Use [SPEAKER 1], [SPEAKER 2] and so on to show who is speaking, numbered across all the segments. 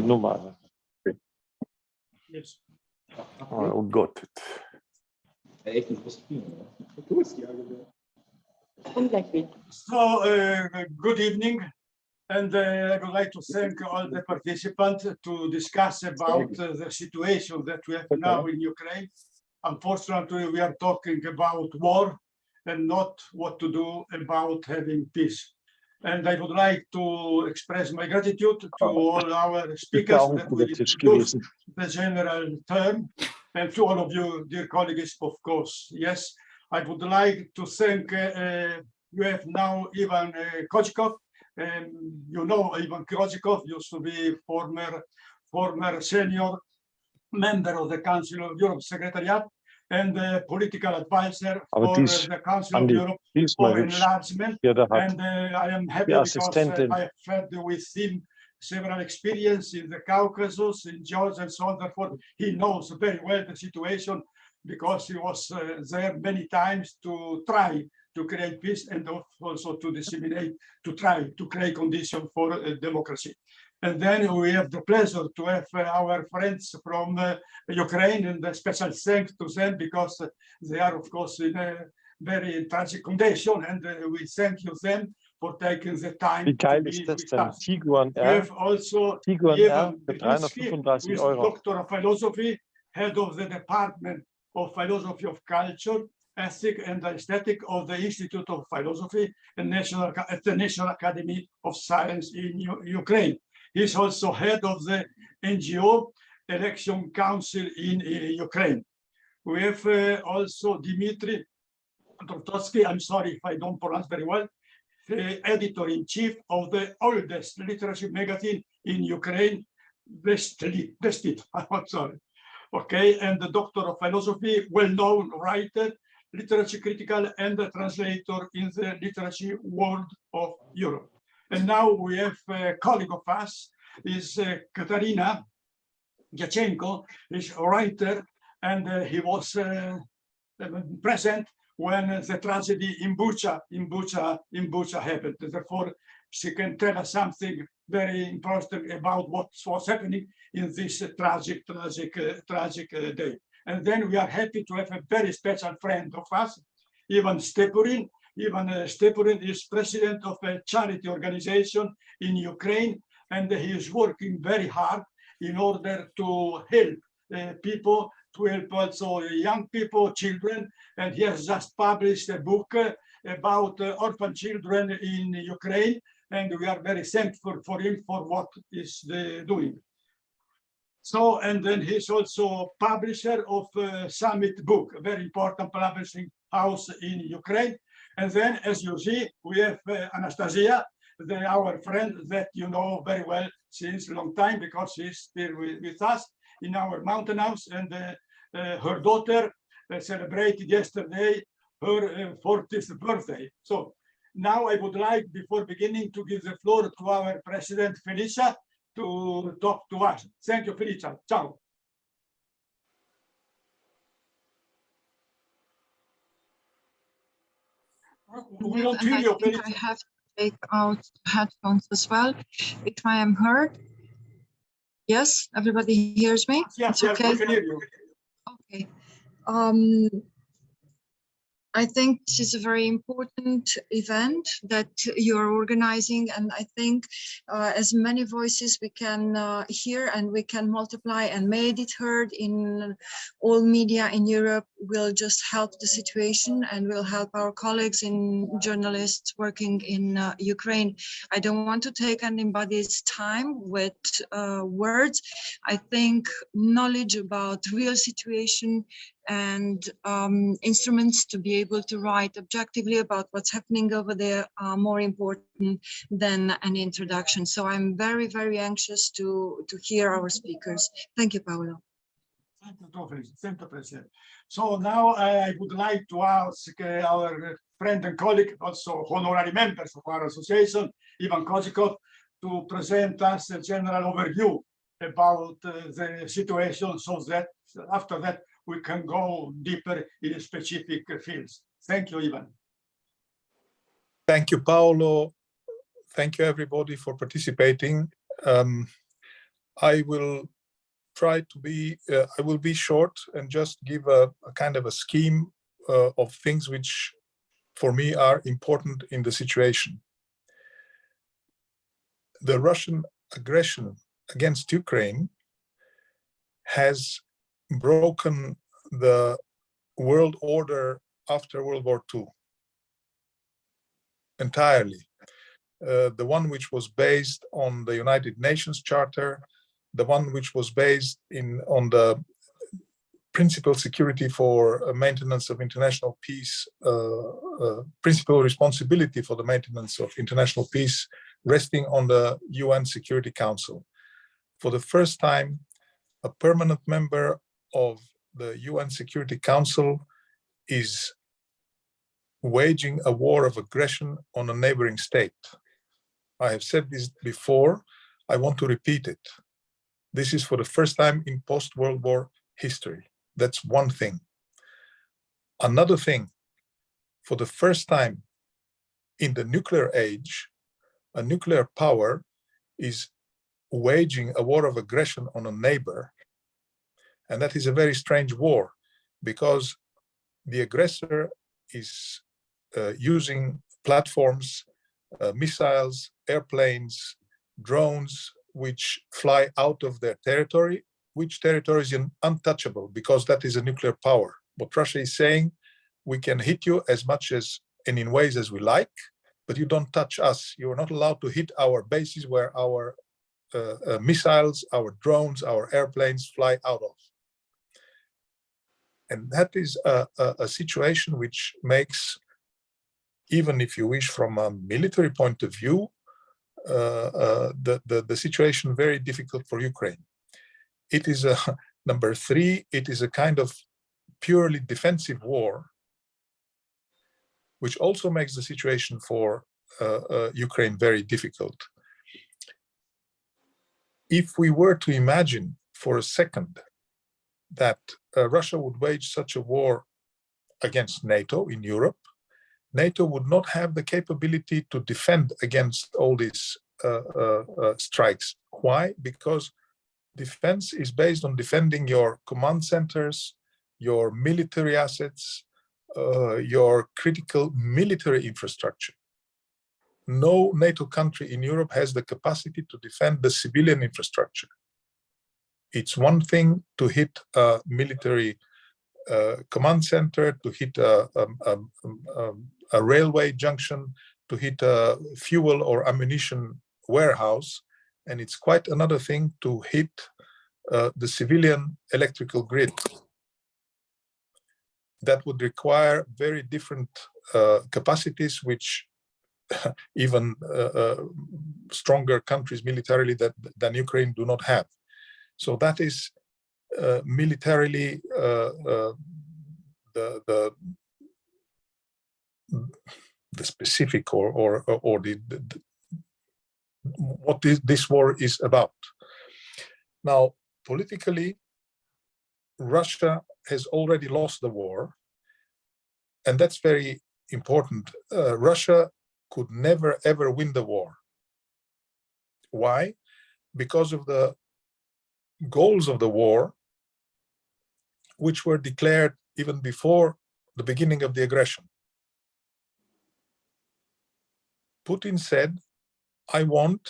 [SPEAKER 1] Nummer.
[SPEAKER 2] Yes.
[SPEAKER 1] Oh Gott.
[SPEAKER 2] So, good evening, and I would like to thank all the participants to discuss about the situation that we have now in Ukraine. Unfortunately, we are talking about war and not what to do about having peace. And I would like to express my gratitude to all our speakers that will introduce the general term, and to all of you, dear colleagues, of course. Yes, I would like to thank you have now Yevhen Koedjikov. You know, Yevhen Koedjikov used to be former senior member of the Council of Europe Secretariat and political advisor for the Council of Europe for enlargement. And I am happy because I have had with him several experience in the Caucasus, in Georgia, and so on. Therefore, he knows very well the situation because he was there many times to try to create peace and also to disseminate, to try to create conditions for democracy. And then we have the pleasure to have our friends from Ukraine, and a special thanks to them because they are, of course, in a very tragic condition, and we thank you them for taking the time to be with us. We have also Yevhen, who is Doctor of Philosophy, head of the Department of Philosophy of Culture, Ethics and Aesthetic of the Institute of Philosophy and at the National Academy of Science in Ukraine. He's also head of the NGO Election Council in Ukraine. We have also Dmitry Trotsky, I'm sorry if I don't pronounce very well, the editor-in-chief of the oldest literature magazine in Ukraine, Vestit, I'm sorry. Okay, and the Doctor of Philosophy, well-known writer, literature critical, and a translator in the literature world of Europe. And now we have a colleague of us, is Katarina Yachenko, is a writer, and he was present when the tragedy in Bucha happened. Therefore, she can tell us something very important about what was happening in this tragic day. And then we are happy to have a very special friend of us, Yevhen Stepurin. Yevhen Stepurin is president of a charity organization in Ukraine, and he is working very hard in order to help people, to help also young people, children, and he has just published a book about orphan children in Ukraine, and we are very thankful for him for what he's doing. So, and then he's also publisher of Summit book, a very important publishing house in Ukraine. And then, as you see, we have Anastasia, our friend that you know very well since a long time because she's still with us in our mountain house, and her daughter celebrated yesterday her 40th birthday. So now I would like, before beginning, to give the floor to our president, Felicia, to talk to us. Thank you, Felicia. Ciao. We don't hear you, Felicia.
[SPEAKER 3] I have to take out headphones as well, if I am heard. Yes, everybody hears me?
[SPEAKER 2] Yes,
[SPEAKER 3] okay.
[SPEAKER 2] We can hear you.
[SPEAKER 3] Okay. I think this is a very important event that you're organizing, and I think as many voices we can hear and we can multiply and made it heard in all media in Europe will just help the situation and will help our colleagues in journalists working in Ukraine. I don't want to take anybody's time with words. I think knowledge about real situation and instruments to be able to write objectively about what's happening over there are more important than an introduction. So I'm very, very anxious to hear our speakers. Thank you, Paolo.
[SPEAKER 2] Thank you, President. So now I would like to ask our friend and colleague, also honorary members of our association, Yevhen Koedjikov, to present us a general overview about the situation, so that after that we can go deeper in specific fields. Thank you, Yevhen.
[SPEAKER 4] Thank you, Paolo. Thank you, everybody, for participating. I will try to be, I will be short and just give a kind of a scheme of things which for me are important in the situation. The Russian aggression against Ukraine has broken the world order after World War II entirely. The one which was based on the United Nations Charter, the one which was based on the principal security for maintenance of international peace, principal responsibility for the maintenance of international peace resting on the UN Security Council. For the first time, a permanent member of the UN Security Council is waging a war of aggression on a neighboring state. I have said this before, I want to repeat it. This is for the first time in post-World War history. That's one thing. Another thing, for the first time in the nuclear age, a nuclear power is waging a war of aggression on a neighbor. And that is a very strange war because the aggressor is using platforms, missiles, airplanes, drones, which fly out of their territory, which territory is untouchable because that is a nuclear power. What Russia is saying, we can hit you as much as and in ways as we like, but you don't touch us. You are not allowed to hit our bases where our missiles, our drones, our airplanes fly out of. And that is a situation which makes, even if you wish from a military point of view, the situation very difficult for Ukraine. It is number three, it is a kind of purely defensive war, which also makes the situation for Ukraine very difficult. If we were to imagine for a second that Russia would wage such a war against NATO in Europe, NATO would not have the capability to defend against all these strikes. Why? Because defense is based on defending your command centers, your military assets, your critical military infrastructure. No NATO country in Europe has the capacity to defend the civilian infrastructure. It's one thing to hit a military command center, to hit a railway junction, to hit a fuel or ammunition warehouse, and it's quite another thing to hit the civilian electrical grid. That would require very different capacities, which even stronger countries militarily than Ukraine do not have. So that is militarily the specific or what this war is about. Now, politically, Russia has already lost the war, and that's very important. Russia could never ever win the war. Why? Because of the goals of the war, which were declared even before the beginning of the aggression. Putin said, I want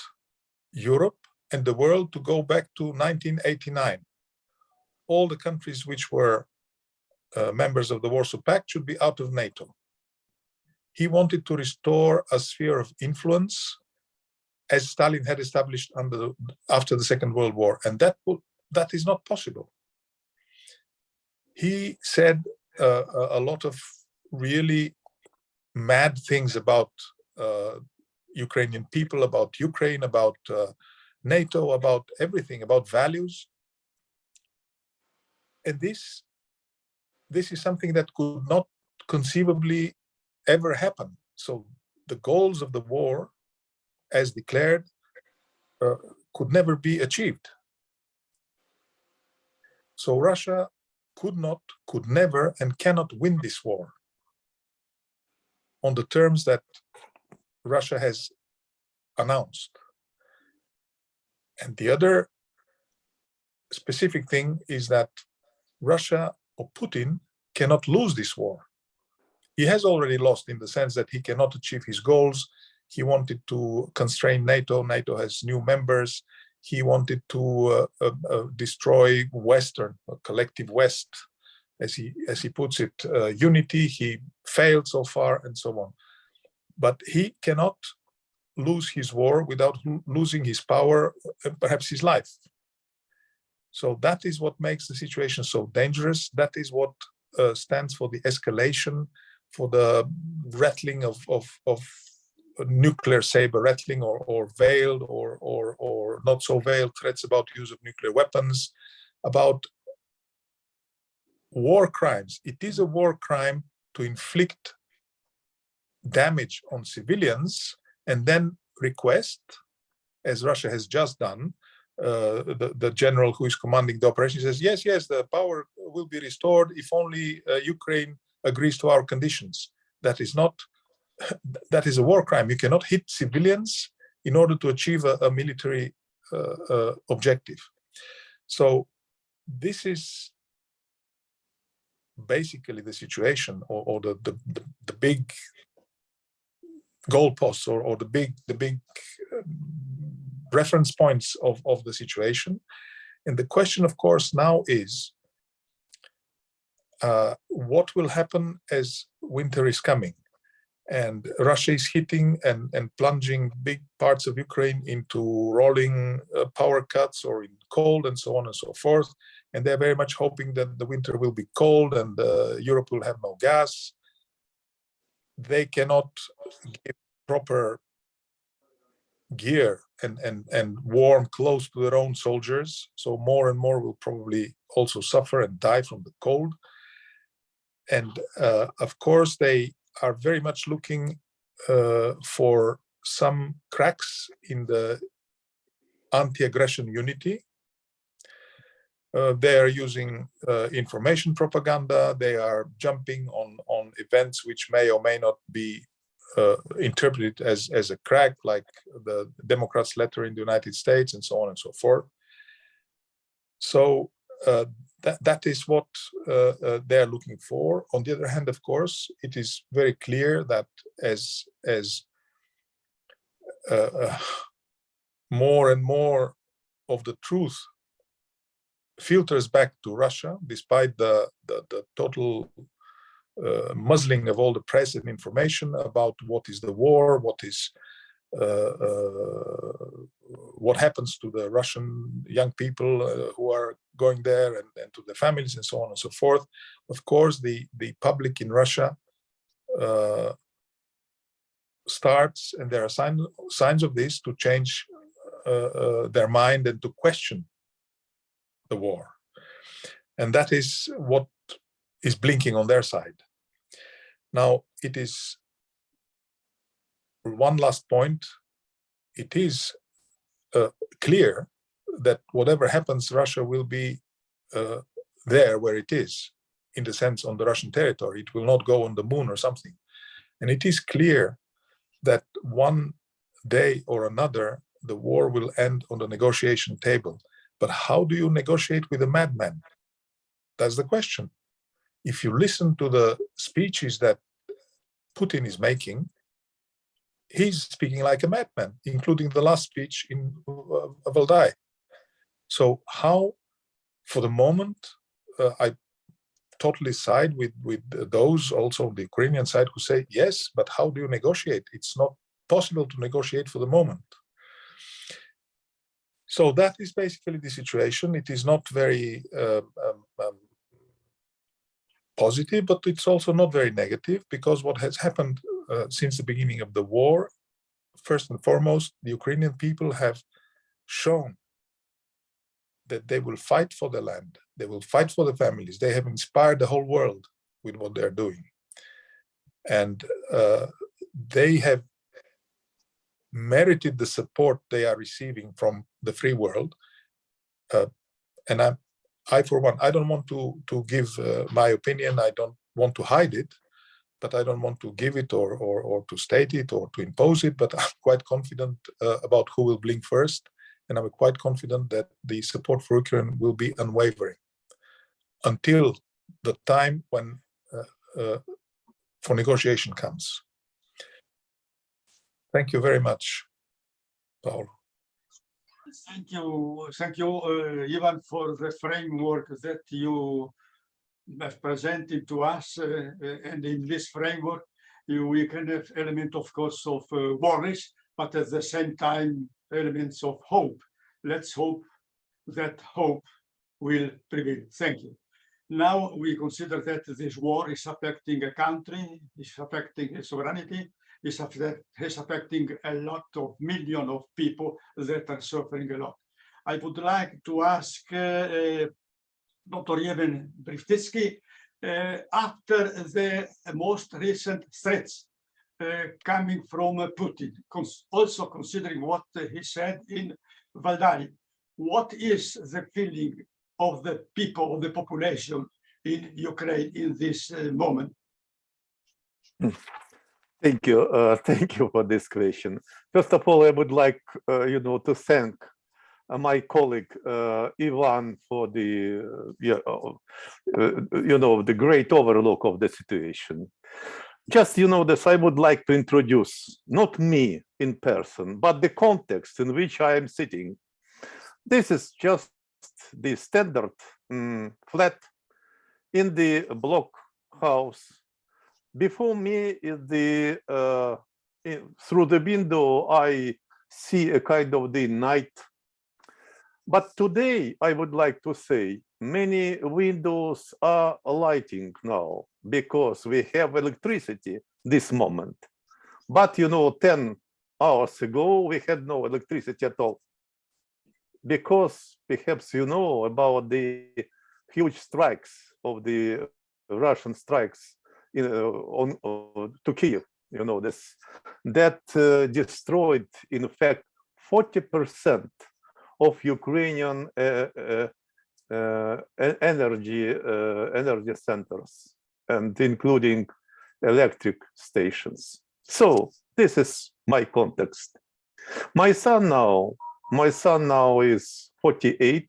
[SPEAKER 4] Europe and the world to go back to 1989. All the countries which were members of the Warsaw Pact should be out of NATO. He wanted to restore a sphere of influence as Stalin had established after the Second World War, and that is not possible. He said a lot of really mad things about Ukrainian people, about Ukraine, about NATO, about everything, about values. And this is something that could not conceivably ever happen. So the goals of the war, as declared, could never be achieved. So Russia could never, and cannot win this war on the terms that Russia has announced. And the other specific thing is that Russia or Putin cannot lose this war. He has already lost in the sense that he cannot achieve his goals. He wanted to constrain NATO. NATO has new members. He wanted to destroy Western, collective West, as he puts it, unity. He failed so far and so on. But he cannot lose his war without losing his power, perhaps his life. So that is what makes the situation so dangerous. That is what stands for the escalation, for the rattling of nuclear saber rattling, or veiled or not so veiled threats about use of nuclear weapons, about war crimes. It is a war crime to inflict damage on civilians and then request, as Russia has just done, the general who is commanding the operation says, yes, the power will be restored if only Ukraine agrees to our conditions. That is a war crime. You cannot hit civilians in order to achieve a military objective. So this is basically the situation, or the big goalposts, or the big reference points of the situation. And the question, of course, now is what will happen as winter is coming and Russia is hitting and plunging big parts of Ukraine into rolling power cuts or in cold and so on and so forth. And they're very much hoping that the winter will be cold and Europe will have no gas. They cannot give proper gear and warm clothes to their own soldiers. So more and more will probably also suffer and die from the cold. And of course, they are very much looking for some cracks in the anti-aggression unity. They are using information propaganda. They are jumping on events which may or may not be interpreted as a crack, like the Democrats' letter in the United States and so on and so forth. So that is what they are looking for. On the other hand, of course, it is very clear that as more and more of the truth filters back to Russia, despite the total muzzling of all the press and information about what is the war, what happens to the Russian young people who are going there and to the families and so on and so forth. Of course, the public in Russia starts, and there are signs of this, to change their mind and to question the war. And that is what is blinking on their side. Now, it is one last point. It is clear that whatever happens, Russia will be there where it is, in the sense on the Russian territory. It will not go on the moon or something. And it is clear that one day or another, the war will end on the negotiation table. But how do you negotiate with a madman? That's the question. If you listen to the speeches that Putin is making, he's speaking like a madman, including the last speech in Valdai. So how, for the moment, I totally side with those also on the Ukrainian side who say, yes, but how do you negotiate? It's not possible to negotiate for the moment. So that is basically the situation. It is not very positive, but it's also not very negative, because what has happened since the beginning of the war, first and foremost, the Ukrainian people have shown that they will fight for the land, they will fight for the families. They have inspired the whole world with what they're doing. And they have merited the support they are receiving from the free world. And I, for one, I don't want to give my opinion. I don't want to hide it, but I don't want to give it or to state it or to impose it. But I'm quite confident about who will blink first. and I'm quite confident that the support for Ukraine will be unwavering until the time when for negotiation comes. Thank you very much, Paul.
[SPEAKER 2] Thank you, Yevhen, for the framework that you have presented to us, and in this framework, we can have element, of course, of worries, but at the same time, elements of hope. Let's hope that hope will prevail. Thank you. Now we consider that this war is affecting a country, is affecting a sovereignty, is affecting a lot of millions of people that are suffering a lot. I would like to ask Dr. Yevhen Bystritsky, after the most recent threats coming from Putin, also considering what he said in Valdai, what is the feeling of the people, of the population in Ukraine in this moment?
[SPEAKER 1] Thank you. Thank you for this question. First of all, I would like, to thank my colleague Yevhen for the, the great overlook of the situation. Just, this, I would like to introduce not me in person, but the context in which I am sitting. This is just the standard flat in the block house. Before me is through the window, I see a kind of the night. But today, I would like to say, many windows are lighting now because we have electricity this moment. But, 10 hours ago, we had no electricity at all. Because perhaps you know about the huge strikes of the Russian strikes to Kiev, this, that destroyed, in fact, 40% of Ukrainian energy centers, and including electric stations. So this is my context. My son now is 48.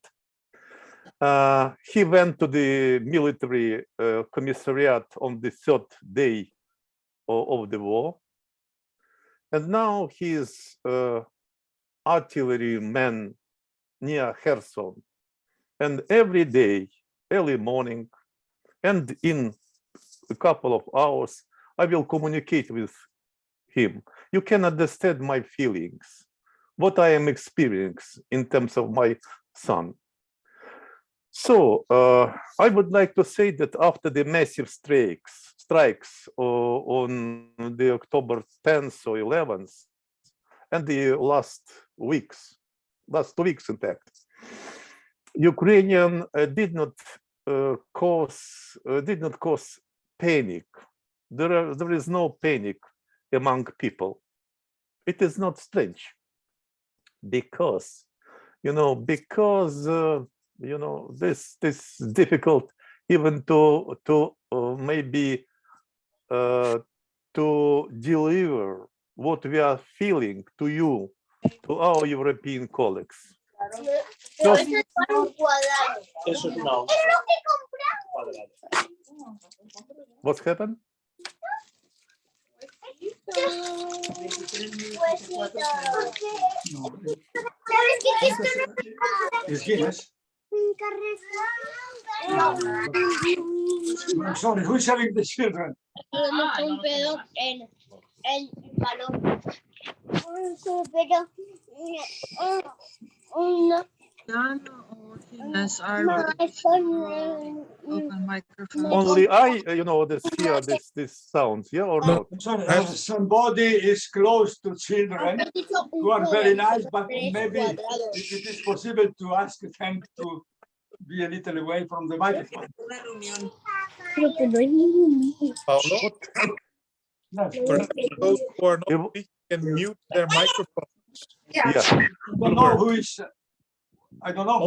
[SPEAKER 1] He went to the military commissariat on the 3rd day of the war. And now he is artilleryman near Kherson. And every day, early morning, and in a couple of hours, I will communicate with him. You can understand my feelings, what I am experiencing in terms of my son. So I would like to say that after the massive strikes on the October 10th or 11th, and the last 2 weeks, in fact, Ukrainian did not cause panic. There is no panic among people. It is not strange because this is difficult even to maybe to deliver what we are feeling to you, to our European colleagues. What's happened?
[SPEAKER 2] I'm sorry, who's having the children?
[SPEAKER 3] Open microphone.
[SPEAKER 1] Only I, this sounds, yeah, or not?
[SPEAKER 2] Sorry, somebody is close to children who are very nice, but maybe it is possible to ask them to be a little away from the microphone.
[SPEAKER 4] Paolo, for those who are not speaking, can mute their microphones.
[SPEAKER 1] Yeah.
[SPEAKER 2] I don't know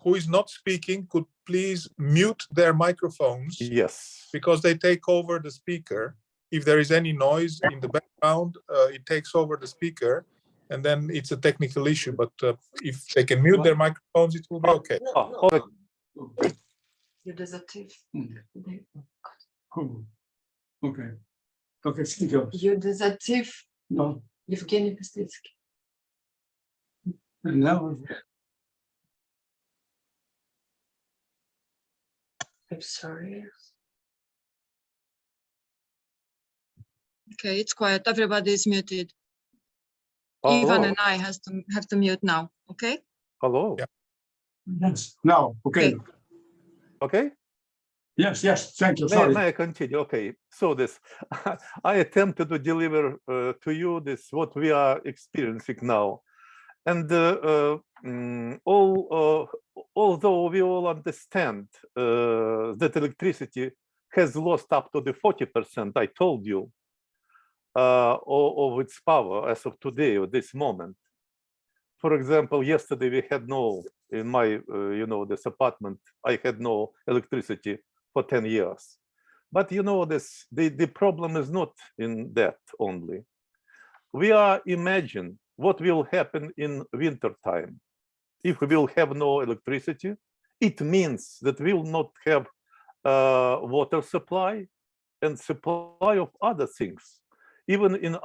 [SPEAKER 4] who is not speaking could please mute their microphones.
[SPEAKER 1] Yes.
[SPEAKER 4] Because they take over the speaker. If there is any noise in the background, it takes over the speaker. and then it's a technical issue. But if they can mute their microphones, it will be okay.
[SPEAKER 1] Okay.
[SPEAKER 5] Юдизатив.
[SPEAKER 2] Okay. Okay, speak up.
[SPEAKER 5] Юдизатив.
[SPEAKER 2] No.
[SPEAKER 5] Yevgeny Bystritsky.
[SPEAKER 2] And now,
[SPEAKER 5] I'm sorry.
[SPEAKER 3] Okay, it's quiet. Everybody is muted. Yevhen
[SPEAKER 1] Hello.
[SPEAKER 3] and I have to mute now. Okay.
[SPEAKER 1] Hello.
[SPEAKER 4] Yeah.
[SPEAKER 2] yes, now, okay.
[SPEAKER 3] Okay.
[SPEAKER 1] Okay.
[SPEAKER 2] Yes, thank you,
[SPEAKER 1] May,
[SPEAKER 2] sorry.
[SPEAKER 1] may I continue? Okay. So this, I attempted to deliver to you this what we are experiencing now, and although we all understand that electricity has lost up to the 40%, I told you, of its power as of today, or this moment. For example, yesterday we had no, in my, this apartment, I had no electricity for 10 years. But this, the problem is not in that only. We are imagining what will happen in winter time. If we will have no electricity, it means that we will not have water supply and supply of other things. Even in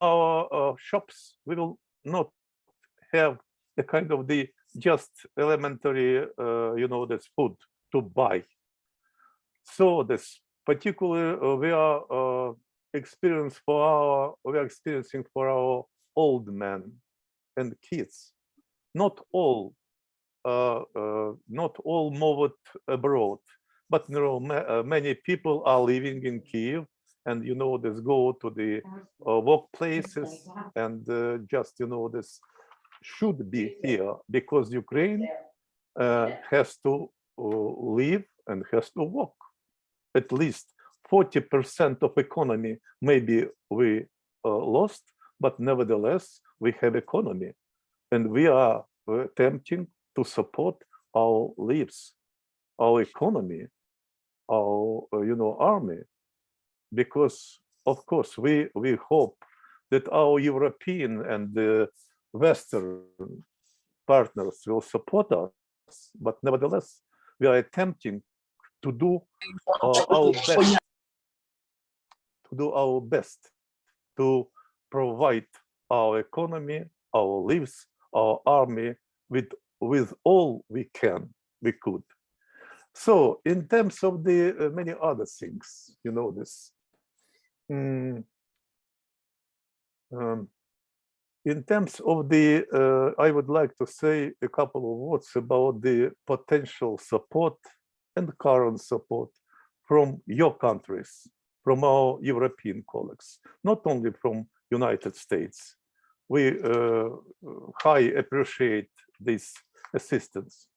[SPEAKER 1] our shops, we will not have a kind of the just elementary, this food to buy. So this particularly we are experiencing for our old men and kids. Not all moved abroad, but many people are living in Kiev, and this go to the workplaces, and just this should be here because Ukraine has to live and has to work. At least 40% of economy maybe we lost, but nevertheless we have economy, and we are attempting to support our lives, our economy, our army, because of course we hope that our European and the Western partners will support us, but nevertheless we are attempting to do our best to provide our economy, our lives, our army with all we could. So in terms of the many other things, this. In terms of the, I would like to say a couple of words about the potential support and current support from your countries, from our European colleagues, not only from United States. We highly appreciate this assistance.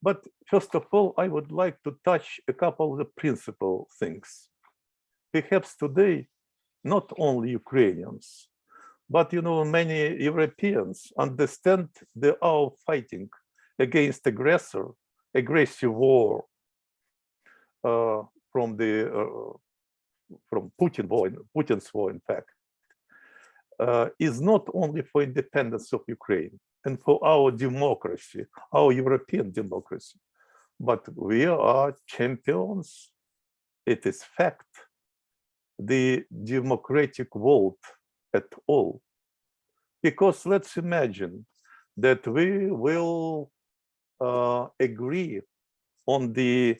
[SPEAKER 1] But first of all, I would like to touch a couple of the principal things. Perhaps today, not only Ukrainians, but many Europeans understand our fighting against aggressive war from Putin's war, in fact, is not only for independence of Ukraine and for our democracy, our European democracy, but we are champions. It is fact. The democratic vote at all, because let's imagine that we will agree on the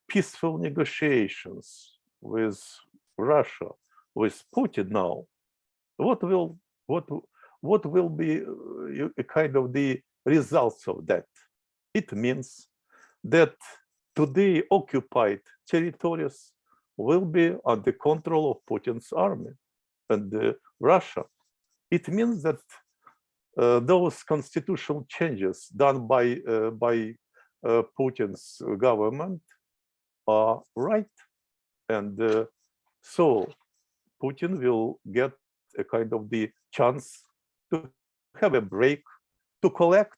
[SPEAKER 1] peaceful negotiations with Russia, with Putin now. What will be a kind of the results of that? It means that today occupied territories will be under control of Putin's army and Russia. It means that those constitutional changes done by Putin's government are right, and so Putin will get a kind of the chance to have a break, to collect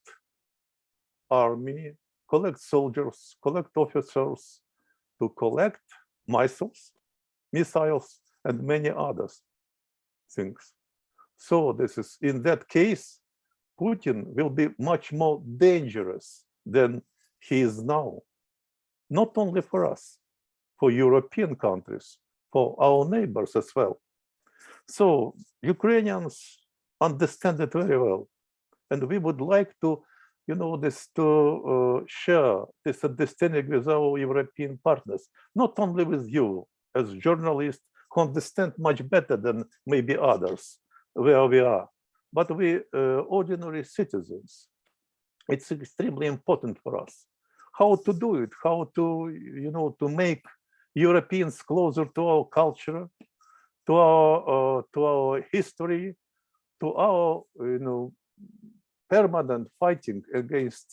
[SPEAKER 1] army, collect soldiers, collect officers, to collect missiles, and many other things. So this is, in that case, Putin will be much more dangerous than he is now, not only for us, for European countries, for our neighbors as well. So Ukrainians understand it very well, and we would like to, share this understanding with our European partners, not only with you as journalists who understand much better than maybe others where we are, but we ordinary citizens. It's extremely important for us how to do it, how to, to make Europeans closer to our culture, to our history, to our, permanent fighting against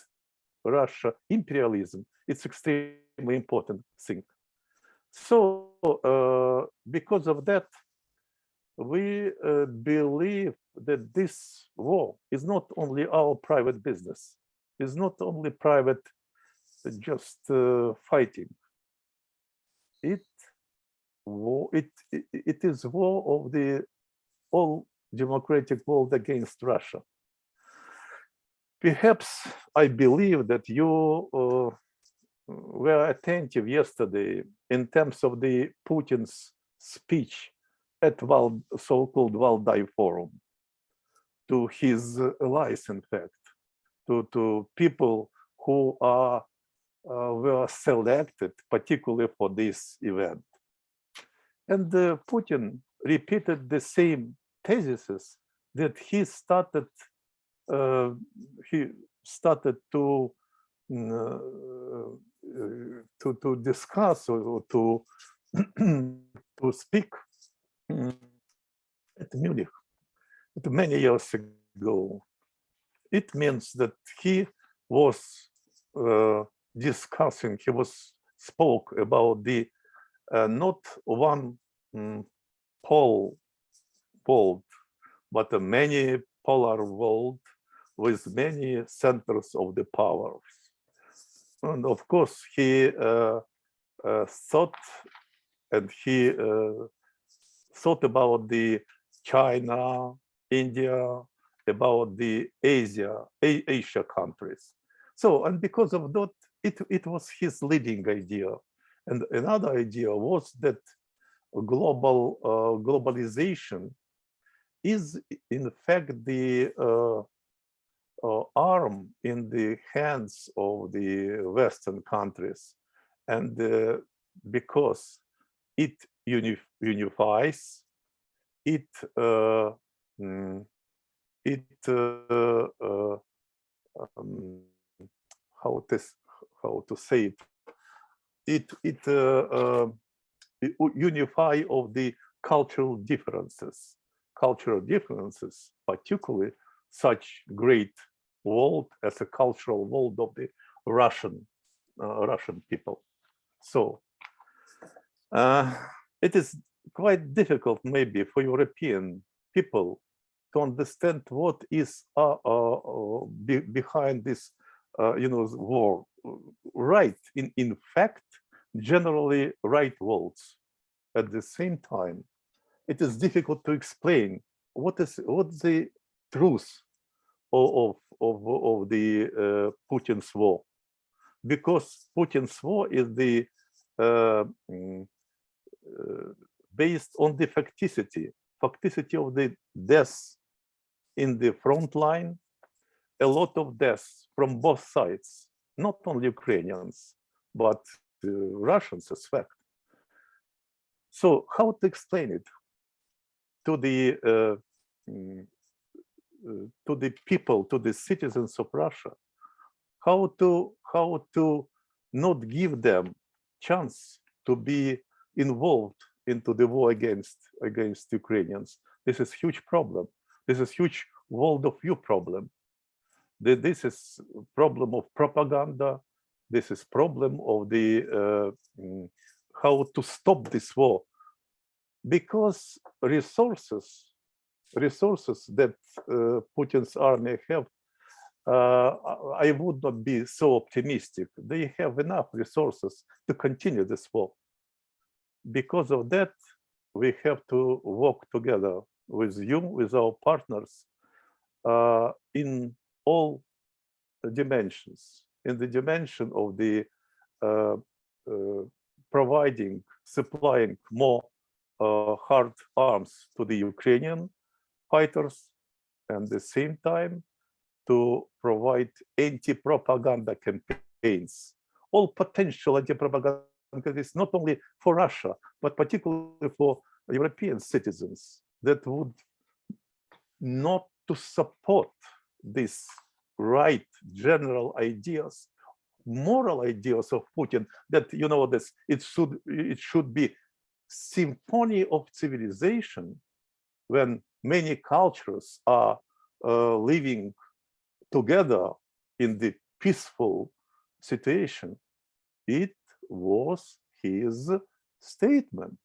[SPEAKER 1] Russia imperialism. It's extremely important thing. So because of that, we believe that this war is not only our private business, is not only private just fighting. It is war of the all democratic world against Russia. Perhaps I believe that you were attentive yesterday in terms of the Putin's speech at so-called Valdai Forum to his allies, in fact, to people who were selected particularly for this event. And Putin repeated the same theses that he started to discuss or to speak at Munich many years ago. It means that he was discussing, spoke about the not one pole world, but a many polar world with many centers of the powers. And of course, he thought about the China, India, about the Asia countries. So, and because of that, it was his leading idea. And another idea was that globalization is in fact the arm in the hands of the Western countries, and because it unifies, it how to say it, unify of the cultural differences, particularly such great world as a cultural world of the Russian people. So it is quite difficult maybe for European people to understand what is behind this war. Right, in fact, generally right words. At the same time, it is difficult to explain what the truth of the Putin's war, because Putin's war is the based on the facticity of the deaths in the front line, a lot of deaths from both sides, not only Ukrainians, but Russians as well. So how to explain it to the people, to the citizens of Russia? How to not give them chance to be involved into the war against Ukrainians? This is huge problem. This is huge world of view problem. This is problem of propaganda. This is problem of the how to stop this war, because resources that Putin's army have, I would not be so optimistic. They have enough resources to continue this war. Because of that, we have to work together with you, with our partners, in all dimensions, in the dimension of the providing, supplying more hard arms to the Ukrainian fighters, and at the same time to provide anti-propaganda campaigns, all potential anti-propaganda campaigns, not only for Russia, but particularly for European citizens that would not to support these right general ideas, moral ideas of Putin, that, you know, this it should be symphony of civilization when many cultures are living together in the peaceful situation. It was his statement.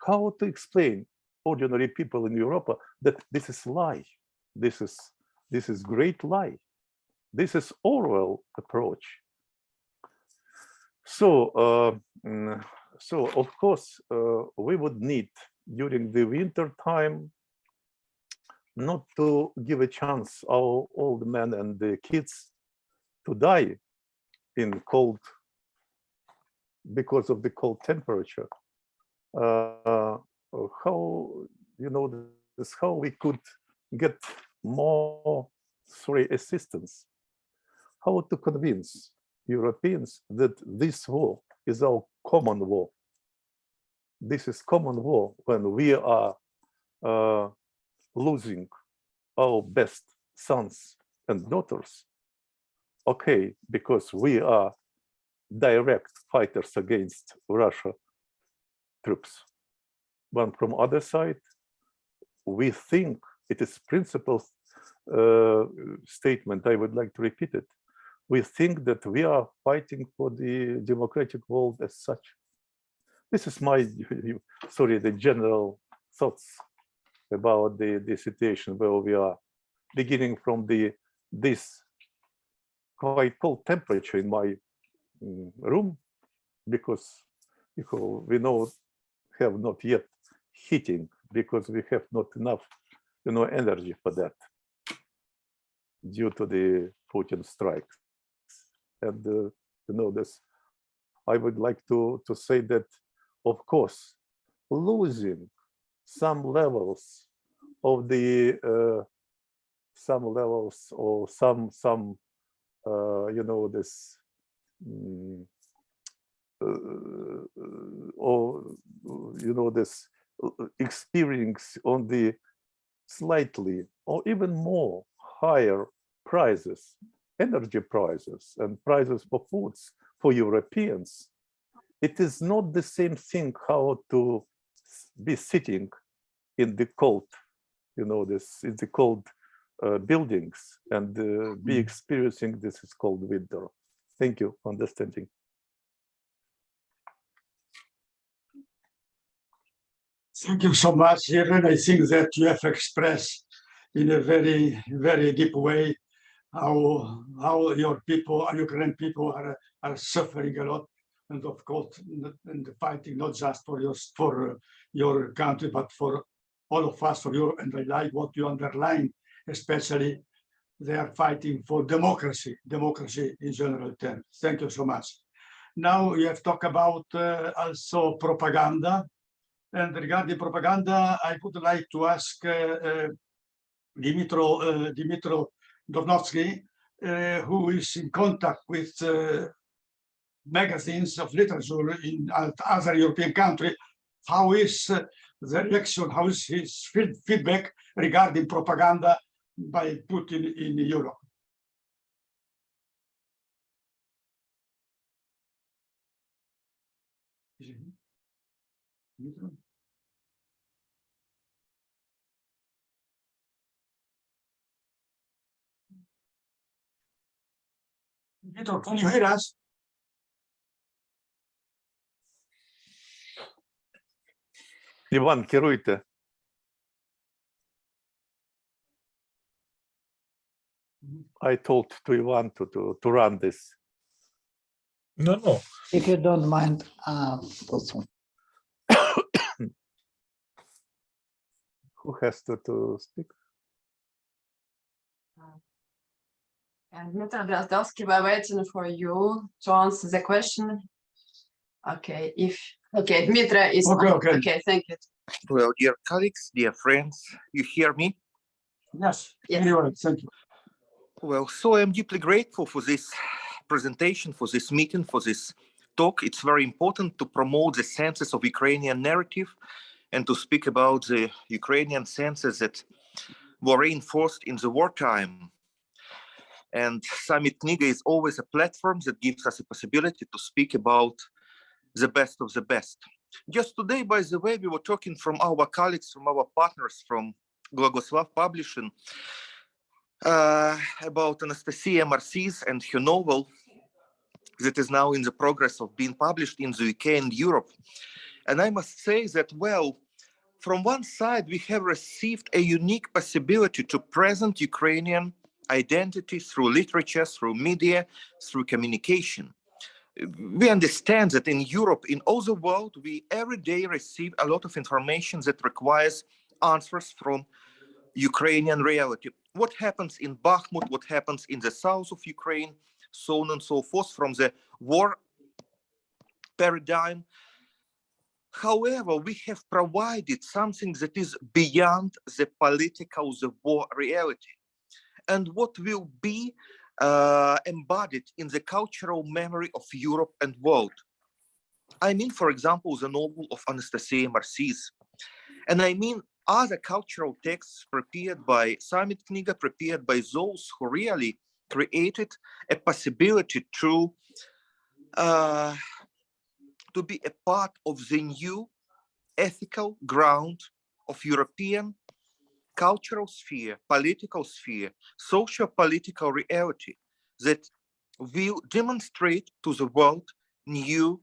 [SPEAKER 1] How to explain ordinary people in Europe that this is lie? This is great lie. This is Orwell approach. So, so of course, we would need during the winter time not to give a chance our old men and the kids to die in cold because of the cold temperature. How, you know, this how we could get more assistance, how to convince Europeans that this war is our common war. This is common war when we are losing our best sons and daughters. Okay, because we are direct fighters against Russia troops. But from other side, we think it is principal statement. I would like to repeat it. We think that we are fighting for the democratic world as such. This is my, sorry, the general thoughts about the situation where we are, beginning from this quite cold temperature in my room, because we know have not yet heating, because we have not enough, you know, energy for that due to the Putin strikes. And you know, this, I would like to say that, of course, losing some levels of the you know, this or you know, this experience on the slightly or even more higher prices, energy prices and prices for foods for Europeans. It is not the same thing how to be sitting in the cold, you know, this in the cold buildings and be experiencing this is called winter. Thank you for understanding.
[SPEAKER 2] Thank you so much, Yevhen. I think that you have expressed in a very, very deep way how your people, Ukrainian people, are suffering a lot, and of course, and fighting not just for your country, but for all of us, for you. And I like what you underline, especially they are fighting for democracy in general terms. Thank you so much. Now you have talked about also propaganda. And regarding propaganda, I would like to ask Dmytro Dornovsky, who is in contact with magazines of literature in other European countries, how is the reaction, how is his feedback regarding propaganda by Putin in Europe? Dmytro, can you hear us?
[SPEAKER 1] Іван, керуйте. I told to Ivan to run this.
[SPEAKER 4] No.
[SPEAKER 6] If you don't mind,
[SPEAKER 1] Who has to speak?
[SPEAKER 5] And Mr. Brazdowski, we're waiting for you to answer the question. Okay, Dmitry is
[SPEAKER 2] Okay,
[SPEAKER 5] on.
[SPEAKER 2] okay.
[SPEAKER 5] Okay, thank you.
[SPEAKER 6] Well, dear colleagues, dear friends, you hear me?
[SPEAKER 2] Yes,
[SPEAKER 5] Yes.
[SPEAKER 2] anyway, thank you.
[SPEAKER 6] Well, so I'm deeply grateful for this presentation, for this meeting, for this talk. It's very important to promote the senses of Ukrainian narrative and to speak about the Ukrainian senses that were reinforced in the wartime. And Summit Kniga is always a platform that gives us a possibility to speak about the best of the best. Just today, by the way, we were talking from our colleagues, from our partners from Glagoslav Publishing about Anastasia Marcy's and her novel that is now in the progress of being published in the UK and Europe. And I must say that, well, from one side, we have received a unique possibility to present Ukrainian identity through literature, through media, through communication. We understand that in Europe, in all the world, we every day receive a lot of information that requires answers from Ukrainian reality. What happens in Bakhmut, what happens in the south of Ukraine, so on and so forth, from the war paradigm. However, we have provided something that is beyond the political, the war reality, and what will be embodied in the cultural memory of Europe and world. I mean, for example, the novel of Anastasia Marcy's, and I mean other cultural texts prepared by Summit Kniga, prepared by those who really created a possibility to be a part of the new ethical ground of European cultural sphere, political sphere, socio-political reality that will demonstrate to the world new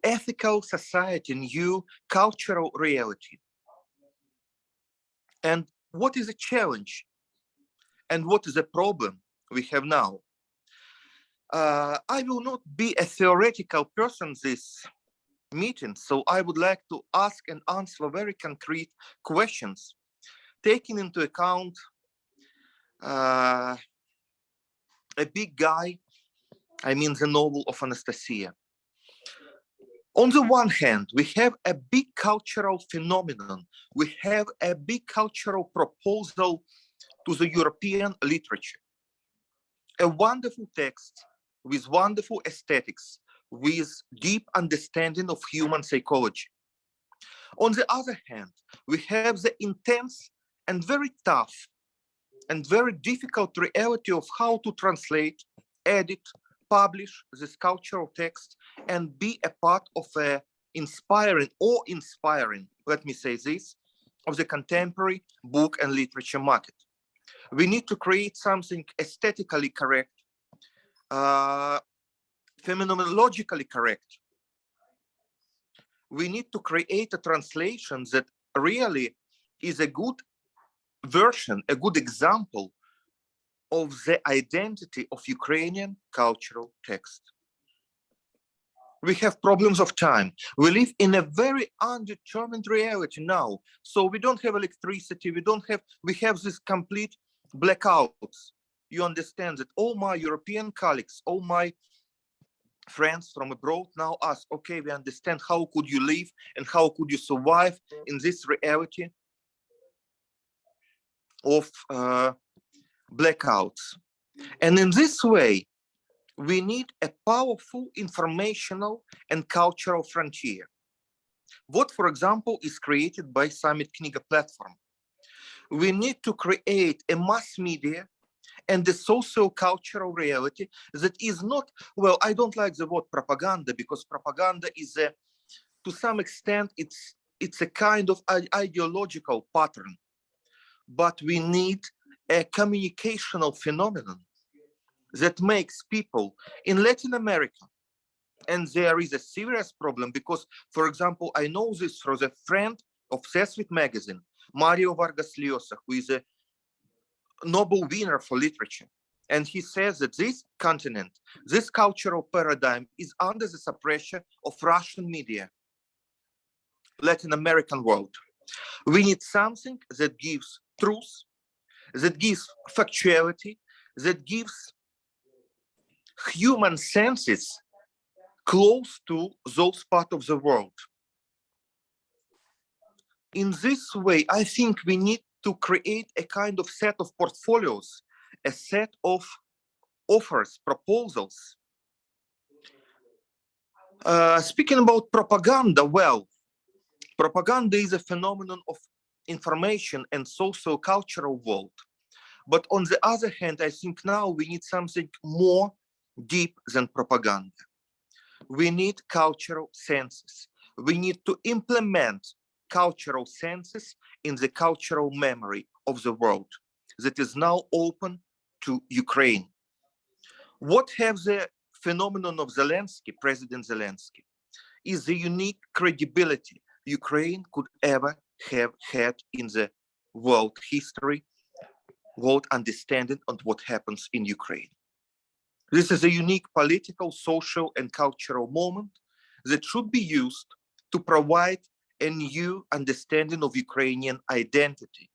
[SPEAKER 6] ethical society, new cultural reality. And what is a challenge? And what is a problem we have now? I will not be a theoretical person this meeting, so I would like to ask and answer very concrete questions, taking into account a big guy, I mean the novel of Anastasia. On the one hand, we have a big cultural phenomenon. We have a big cultural proposal to the European literature. A wonderful text with wonderful aesthetics, with deep understanding of human psychology. On the other hand, we have the intense and very tough and very difficult reality of how to translate, edit, publish this cultural text and be a part of a inspiring, let me say this, of the contemporary book and literature market. We need to create something aesthetically correct, phenomenologically correct. We need to create a translation that really is a good version, a good example of the identity of Ukrainian cultural text. We have problems of time. We live in a very undetermined reality now. So we don't have electricity, we have this complete blackouts. You understand that all my European colleagues, all my friends from abroad now ask, okay, we understand how could you live and how could you survive in this reality of blackouts. And in this way, we need a powerful informational and cultural frontier. What, for example, is created by Summit Kniga platform. We need to create a mass media and the socio-cultural reality that is not, well, I don't like the word propaganda, because propaganda is to some extent, it's a kind of ideological pattern. But we need a communicational phenomenon that makes people in Latin America, and there is a serious problem because, for example, I know this from a friend of Seswit magazine, Mario Vargas Llosa, who is a Nobel winner for literature. And he says that this continent, this cultural paradigm is under the suppression of Russian media, Latin American world. We need something that gives truth, that gives factuality, that gives human senses close to those parts of the world. In this way, I think we need to create a kind of set of portfolios, a set of offers, proposals. Speaking about propaganda, well, propaganda is a phenomenon of information and socio-cultural world. But on the other hand, I think now we need something more deep than propaganda. We need cultural senses. We need to implement cultural senses in the cultural memory of the world that is now open to Ukraine. What have the phenomenon of Zelensky, President Zelensky, is the unique credibility Ukraine could ever have had in the world history, world understanding of what happens in Ukraine. This is a unique political, social, and cultural moment that should be used to provide a new understanding of Ukrainian identity.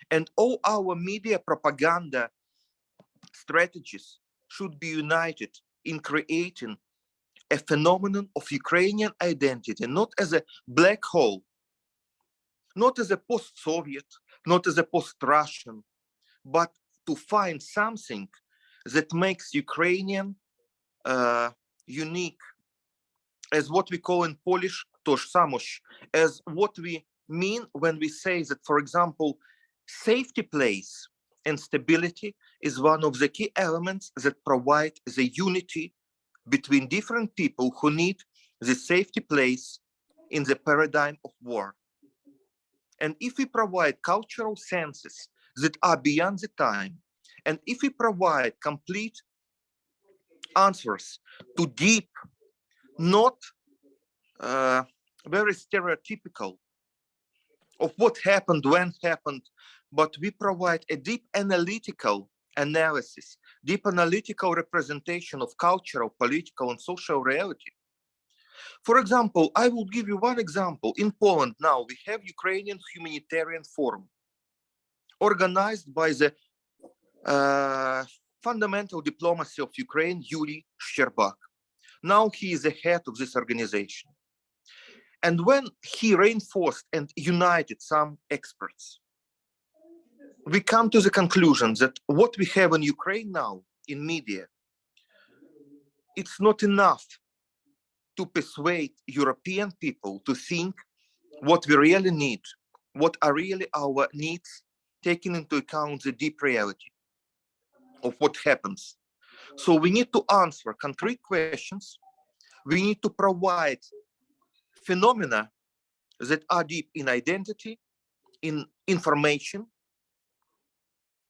[SPEAKER 6] And all our media propaganda strategies should be united in creating a phenomenon of Ukrainian identity, not as a black hole, not as a post-Soviet, not as a post-Russian, but to find something that makes Ukrainian unique, as what we call in Polish tożsamość, as what we mean when we say that, for example, safety place and stability is one of the key elements that provide the unity between different people who need the safety place in the paradigm of war. And if we provide cultural senses that are beyond the time, and if we provide complete answers to deep, not very stereotypical of what happened, when happened, but we provide a deep analytical analysis, deep analytical representation of cultural, political, and social reality. For example, I will give you one example. In Poland now, we have Ukrainian Humanitarian Forum organized by the fundamental diplomacy of Ukraine, Yuri Shcherbak. Now he is the head of this organization. And when he reinforced and united some experts, we come to the conclusion that what we have in Ukraine now in media, it's not enough to persuade European people to think what we really need, what are really our needs, taking into account the deep reality of what happens. So we need to answer concrete questions. We need to provide phenomena that are deep in identity, in information,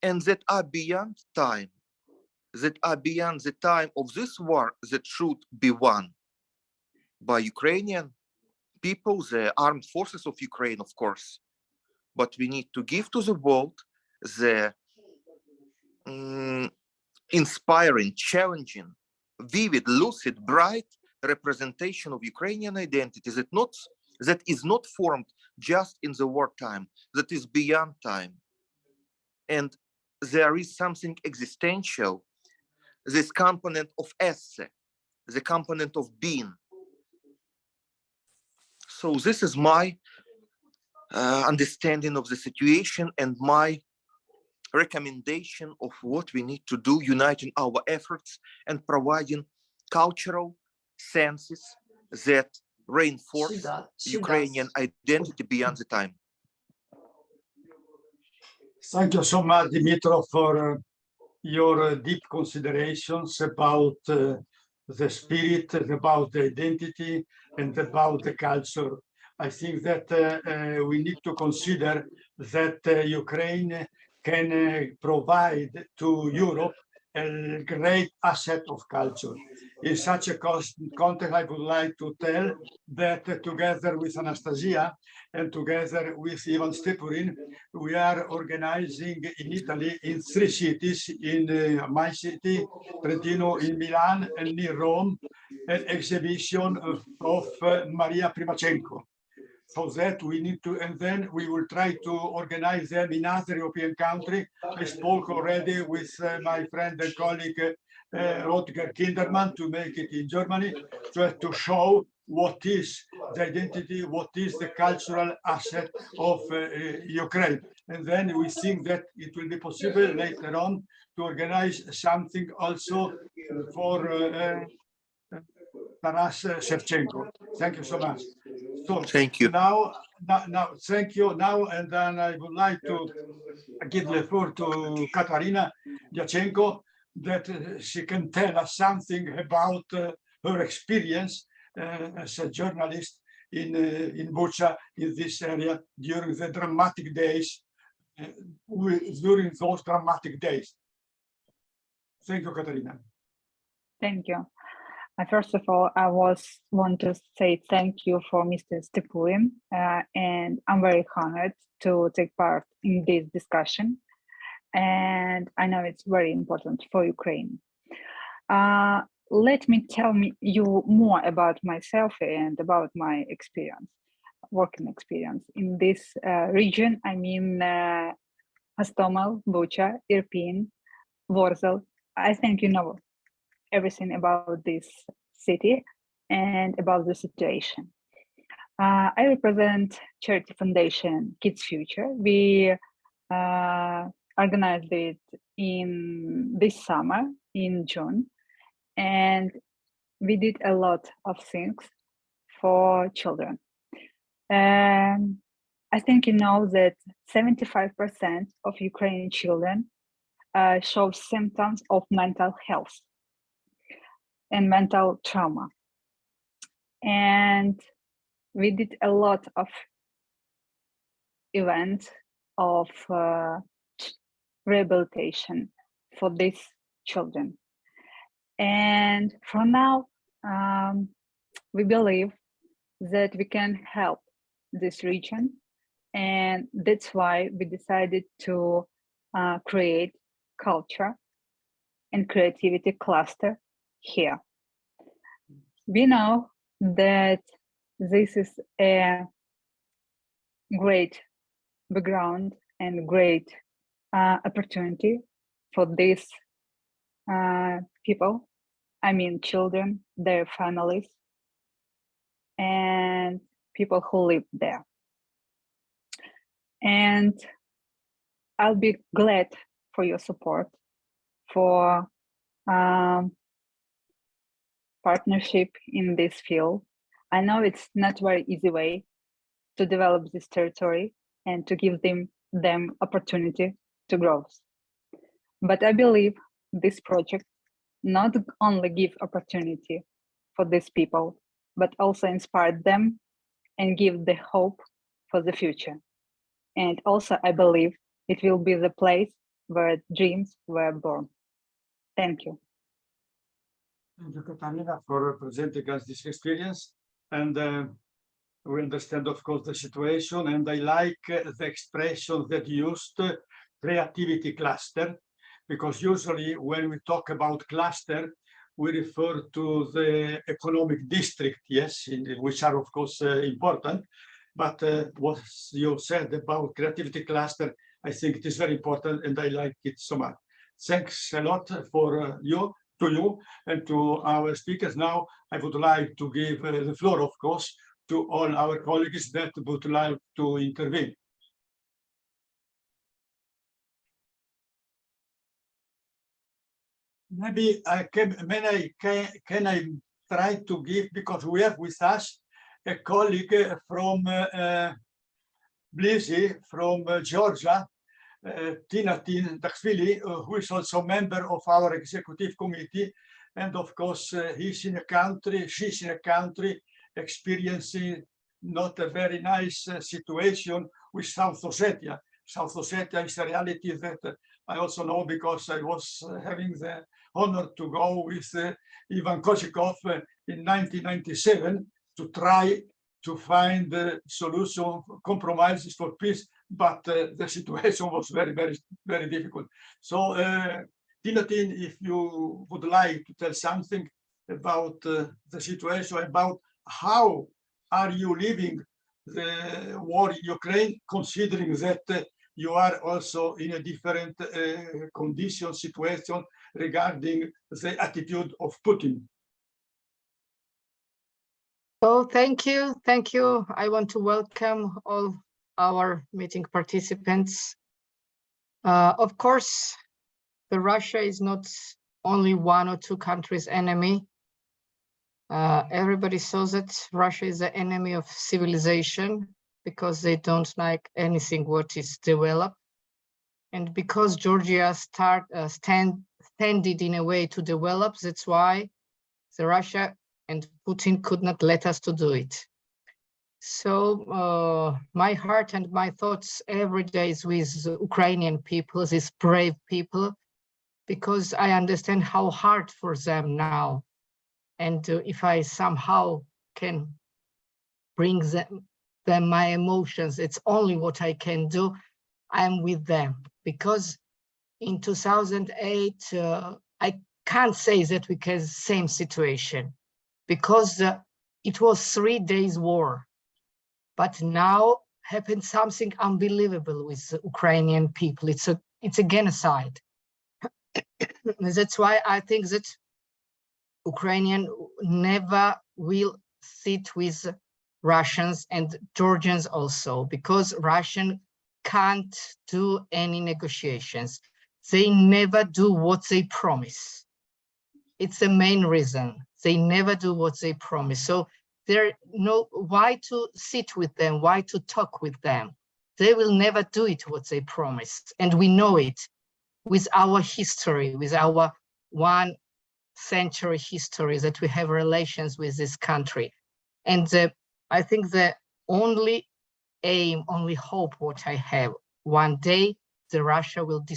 [SPEAKER 6] and that are beyond time, that are beyond the time of this war that should be won by Ukrainian people, the armed forces of Ukraine, of course. But we need to give to the world the inspiring, challenging, vivid, lucid, bright representation of Ukrainian identity that is not formed just in the wartime, that is beyond time. And there is something existential, this component of esse, the component of being. So this is my understanding of the situation and my recommendation of what we need to do, uniting our efforts and providing cultural senses that reinforce Ukrainian identity beyond the time.
[SPEAKER 2] Thank you so much, Dimitrov, for your deep considerations about the spirit, about the identity, and about the culture. I think that we need to consider that Ukraine can provide to Europe a great asset of culture. In such a context, I would like to tell that together with Anastasia and together with Ivan Stepurin, we are organizing in Italy in 3 cities, in my city, Trentino, in Milan, and near Rome, an exhibition of Maria Primachenko. So that we need to, and then we will try to organize them in other European country. I spoke already with my friend and colleague Rutger Kindermann to make it in Germany, to show what is the identity, what is the cultural asset of Ukraine. And then we think that it will be possible later on to organize something also for Taras Shevchenko. Thank you so much. So
[SPEAKER 6] Thank you.
[SPEAKER 2] now, thank you. Now, and then I would like to give the floor to Katarina Dyachenko, that she can tell us something about her experience as a journalist in Bucha, in this area, during the dramatic days, during those dramatic days. Thank you, Katarina.
[SPEAKER 7] Thank you. First of all, I want to say thank you for Mr. Stepuin, and I'm very honored to take part in this discussion. And I know it's very important for Ukraine. Let me tell you more about myself and about my experience, working experience in this region. I mean, Hostomel, Bucha, Irpin, Warsaw. I think you know everything about this city and about the situation. I represent charity foundation Kids Future. We organized it in this summer in June, and we did a lot of things for children. I think you know that 75% of Ukrainian children show symptoms of mental health and mental trauma. And we did a lot of events of rehabilitation for these children. And for now, we believe that we can help this region. And that's why we decided to create culture and creativity cluster here. We know that this is a great background and great opportunity for these people, I mean children, their families, and people who live there. And I'll be glad for your support, for partnership in this field. I know it's not very easy way to develop this territory and to give them opportunity to grow. But I believe this project not only give opportunity for these people, but also inspire them and give the hope for the future. And also I believe it will be the place where dreams were born. Thank you.
[SPEAKER 2] Thank you, Katarina, for presenting us this experience. And we understand, of course, the situation. And I like the expression that you used, creativity cluster, because usually when we talk about cluster, we refer to the economic district, yes, which are, of course, important. But what you said about creativity cluster, I think it is very important, and I like it so much. Thanks a lot for you and to our speakers. Now, I would like to give the floor, of course, to all our colleagues that would like to intervene. Maybe can I try to give, because we have with us a colleague from Tbilisi, from Georgia, Tinatin Dakhvili, who is also a member of our executive committee. And of course, she's in a country experiencing not a very nice situation with South Ossetia. South Ossetia is a reality that I also know because I was having the honor to go with Yevhen Koedjikov in 1997 to try to find solution, compromises for peace, but the situation was very, very, very difficult. So, Tinatin, if you would like to tell something about the situation, about how are you living the war in Ukraine, considering that you are also in a different condition, situation regarding the attitude of Putin?
[SPEAKER 8] Oh, thank you. Thank you. I want to welcome all our meeting participants. Of course, Russia is not only one or two countries' enemy. Everybody saws that Russia is the enemy of civilization because they don't like anything what is developed. And because Georgia standed in a way to develop, that's why the Russia and Putin could not let us to do it. So my heart and my thoughts every day is with Ukrainian people, these brave people, because I understand how hard for them now. And if I somehow can bring them my emotions, it's only what I can do. I'm with them, because in 2008, I can't say that we had the same situation, because it was 3 days war. But now happened something unbelievable with the Ukrainian people. It's a genocide. That's why I think that Ukrainian never will sit with Russians and Georgians also, because Russian can't do any negotiations. They never do what they promise. It's the main reason. They never do what they promise. So there no why to sit with them, why to talk with them. They will never do it what they promised. And we know it with our history, with our 1 century history, that we have relations with this country. And I think the only aim, only hope what I have, one day the Russia will be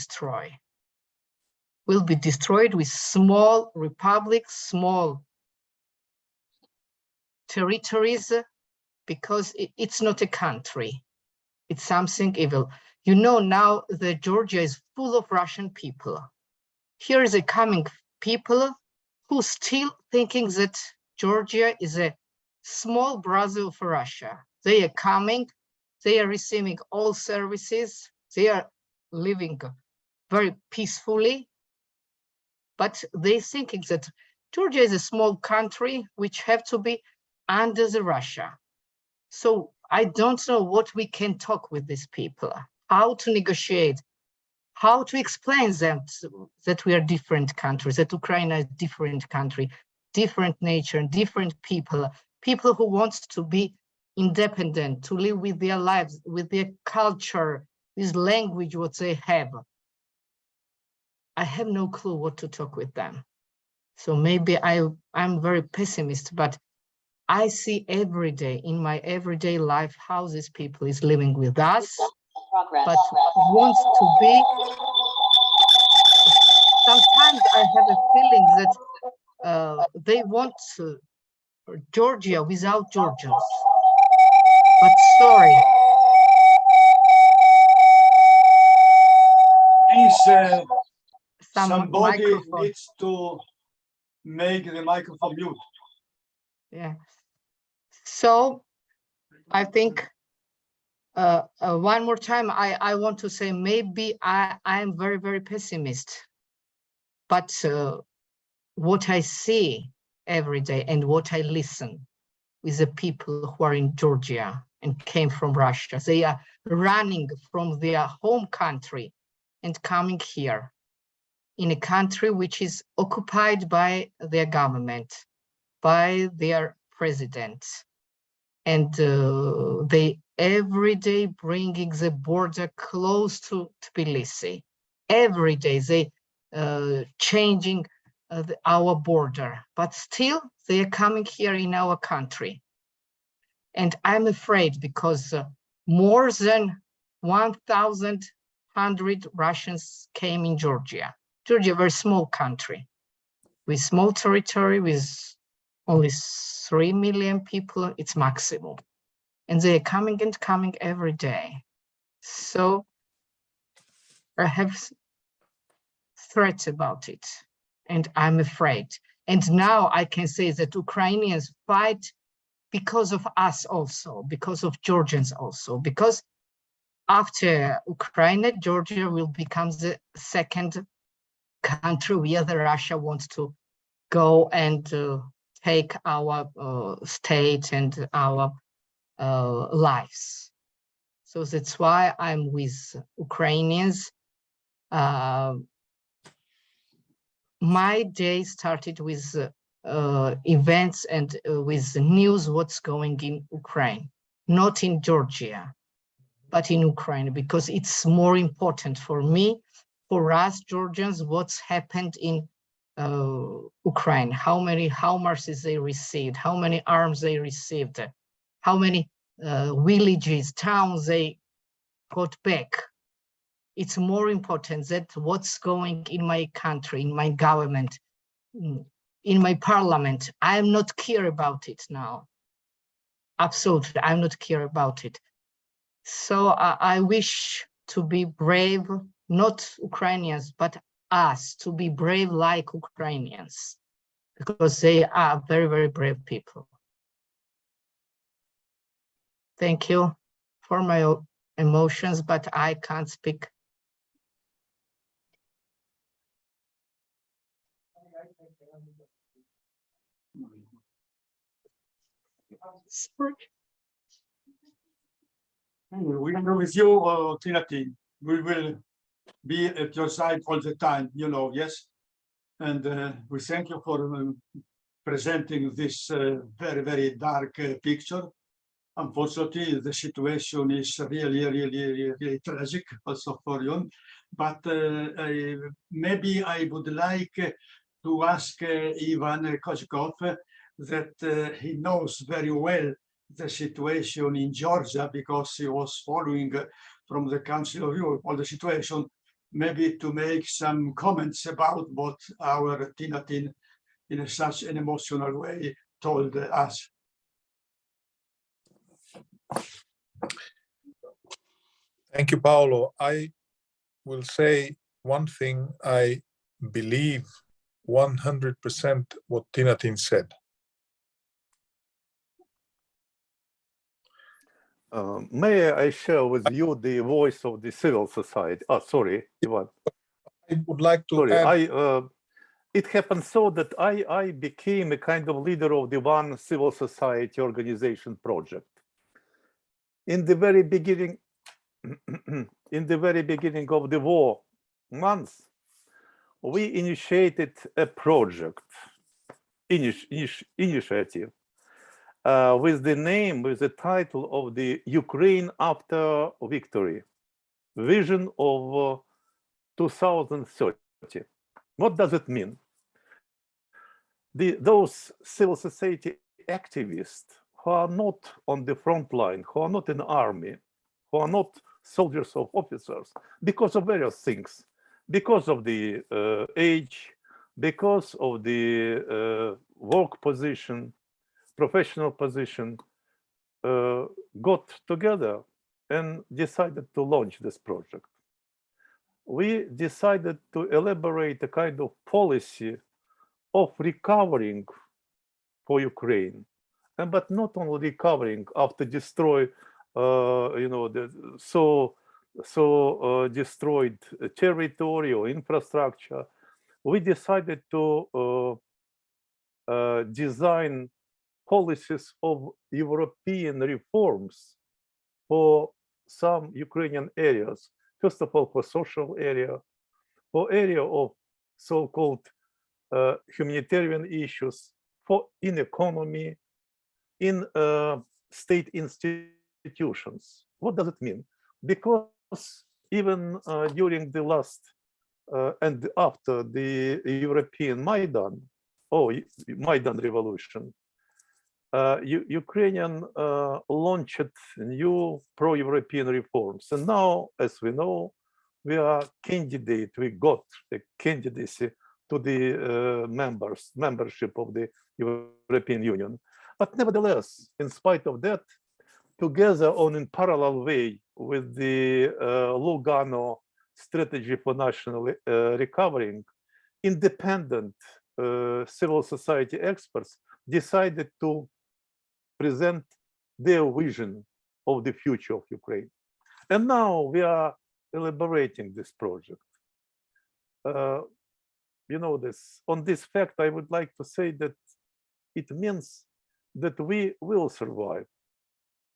[SPEAKER 8] destroyed with small republics, small territories, because it's not a country. It's something evil. You know, now the Georgia is full of Russian people. Here is a coming people who still thinking that Georgia is a small brother of Russia. They are coming, they are receiving all services, they are living very peacefully, but they thinking that Georgia is a small country which have to be under the Russia. So I don't know what we can talk with these people, how to negotiate, how to explain them that we are different countries, that Ukraine is a different country, different nature, different people who want to be independent, to live with their lives, with their culture, this language, what they have. I have no clue what to talk with them. So maybe I'm very pessimist, but I see every day in my everyday life how these people is living with us, but wants to be. Sometimes I have a feeling that they want Georgia without Georgians. But sorry.
[SPEAKER 2] Please, somebody
[SPEAKER 8] microphone.
[SPEAKER 2] needs to make the microphone mute.
[SPEAKER 8] Yeah. So I think one more time, I want to say maybe I am very, very pessimist. But what I see every day and what I listen with the people who are in Georgia and came from Russia, they are running from their home country and coming here in a country which is occupied by their government, by their president. And they every day bringing the border close to Tbilisi. Every day they changing our border, but still they are coming here in our country. And I'm afraid because more than 1,100 Russians came in Georgia. Georgia, a very small country with small territory, with only 3 million people, it's maximum. And they are coming and coming every day. So I have threats about it, and I'm afraid. And now I can say that Ukrainians fight because of us also, because of Georgians also, because after Ukraine, Georgia will become the second country where the Russia wants to go and take our state and our lives. So that's why I'm with Ukrainians. My day started with events and with the news what's going in Ukraine, not in Georgia, but in Ukraine, because it's more important for me, for us Georgians, what's happened in Ukraine, how many HIMARSs they received, how many arms they received, how many villages, towns they got back. It's more important that what's going in my country, in my government, in my parliament. I'm not care about it now. Absolutely, I'm not care about it. So I wish to be brave, not Ukrainians, but us to be brave like Ukrainians, because they are very, very brave people. Thank you for my emotions, but I can't speak. Sorry.
[SPEAKER 2] We are with you, Tinatin. We will be at your side all the time, you know, yes? And we thank you for presenting this very, very dark picture. Unfortunately, the situation is really tragic also for you. But maybe I would like to ask Yevhen Koedjikov that he knows very well the situation in Georgia because he was following from the Council of Europe all the situation, maybe to make some comments about what our Tinatin in such an emotional way told us.
[SPEAKER 4] Thank you, Paolo. I will say one thing. I believe 100% what Tinatin said.
[SPEAKER 1] May I share with you the voice of the civil society? Oh, sorry, Yevhen.
[SPEAKER 4] I would like to
[SPEAKER 1] Sorry,
[SPEAKER 4] add...
[SPEAKER 1] it happened so that I became a kind of leader of the one civil society organization project. In the very beginning, in the very beginning of the war months, we initiated a project, initiative, with the title of the Ukraine After Victory, Vision of 2030. What does it mean? Those civil society activists who are not on the front line, who are not in the army, who are not soldiers or officers, because of various things, because of the age, because of the work position, professional position, got together and decided to launch this project. We decided to elaborate a kind of policy of recovering for Ukraine, but not only recovering after destroy, destroyed territory or infrastructure. We decided to design policies of European reforms for some Ukrainian areas. First of all, for social area, for area of so-called humanitarian issues, for in economy, in state institutions. What does it mean? Because even during the last and after the European Maidan, Maidan revolution, Ukrainian launched new pro-European reforms. And now, as we know, we are candidate, we got the candidacy to the membership of the European Union. But nevertheless, in spite of that, together on in parallel way with the Lugano strategy for national recovering, independent civil society experts decided to present their vision of the future of Ukraine. And now we are elaborating this project. You know this. On this fact, I would like to say that it means that we will survive.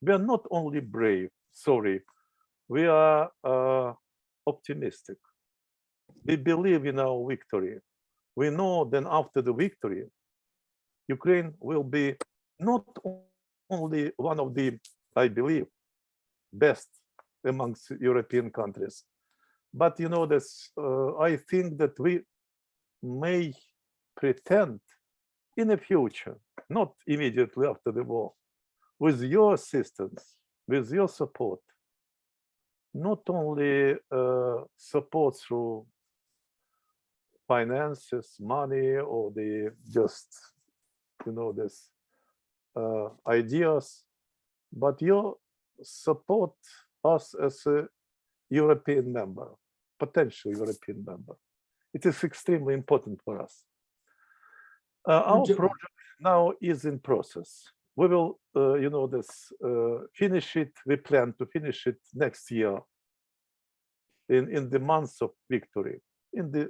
[SPEAKER 1] We are not only brave, sorry, we are optimistic. We believe in our victory. We know that after the victory, Ukraine will be not only one of the, I believe, best amongst European countries, but you know this, I think that we may pretend in the future, not immediately after the war, with your assistance, with your support, not only support through finances, money, or the just, you know, this ideas, but you support us as a European member, potential European member. It is extremely important for us. Our project now is in process. We will, you know, this finish it. We plan to finish it next year, in the months of victory, in the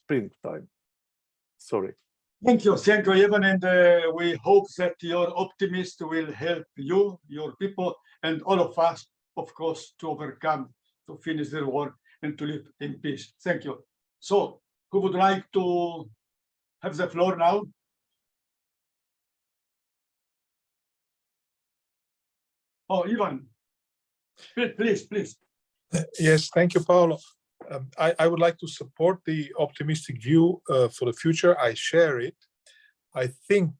[SPEAKER 1] springtime. Sorry.
[SPEAKER 2] Thank you, Yevhen, and we hope that your optimism will help you, your people, and all of us, of course, to overcome, to finish the war, and to live in peace. Thank you. So, who would like to have the floor now? Oh, Ivan, please.
[SPEAKER 4] Yes, thank you, Paolo. I would like to support the optimistic view for the future. I share it. I think,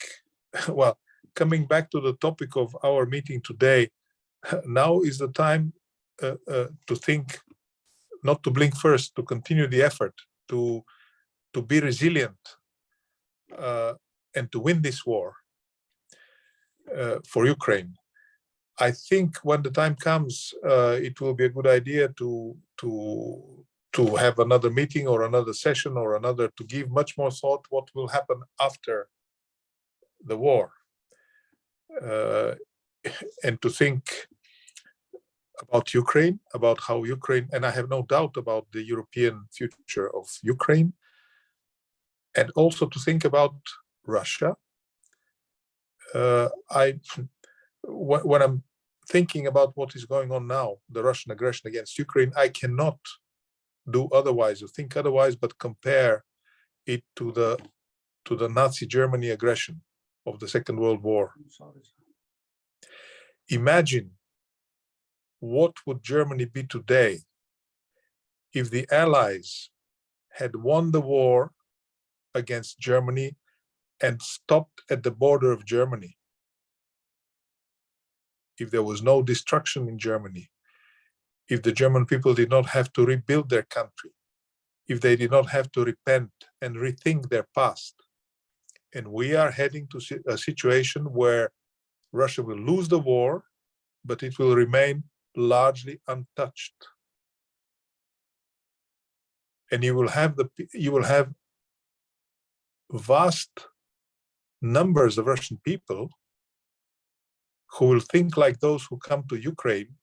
[SPEAKER 4] well, coming back to the topic of our meeting today, now is the time to think, not to blink first, to continue the effort, to be resilient, and to win this war for Ukraine. I think when the time comes, it will be a good idea to have another meeting or another session or another, to give much more thought what will happen after the war, and to think about Ukraine, about how Ukraine, and I have no doubt about the European future of Ukraine, and also to think about Russia. When I'm thinking about what is going on now, the Russian aggression against Ukraine, I cannot do otherwise or think otherwise but compare it to the Nazi Germany aggression of the Second World War. Imagine what would Germany be today if the Allies had won the war against Germany and stopped at the border of Germany. If there was no destruction in Germany, if the German people did not have to rebuild their country, if they did not have to repent and rethink their past. And we are heading to a situation where Russia will lose the war, but it will remain largely untouched. And you will have vast numbers of Russian people who will think like those who come to Ukraine,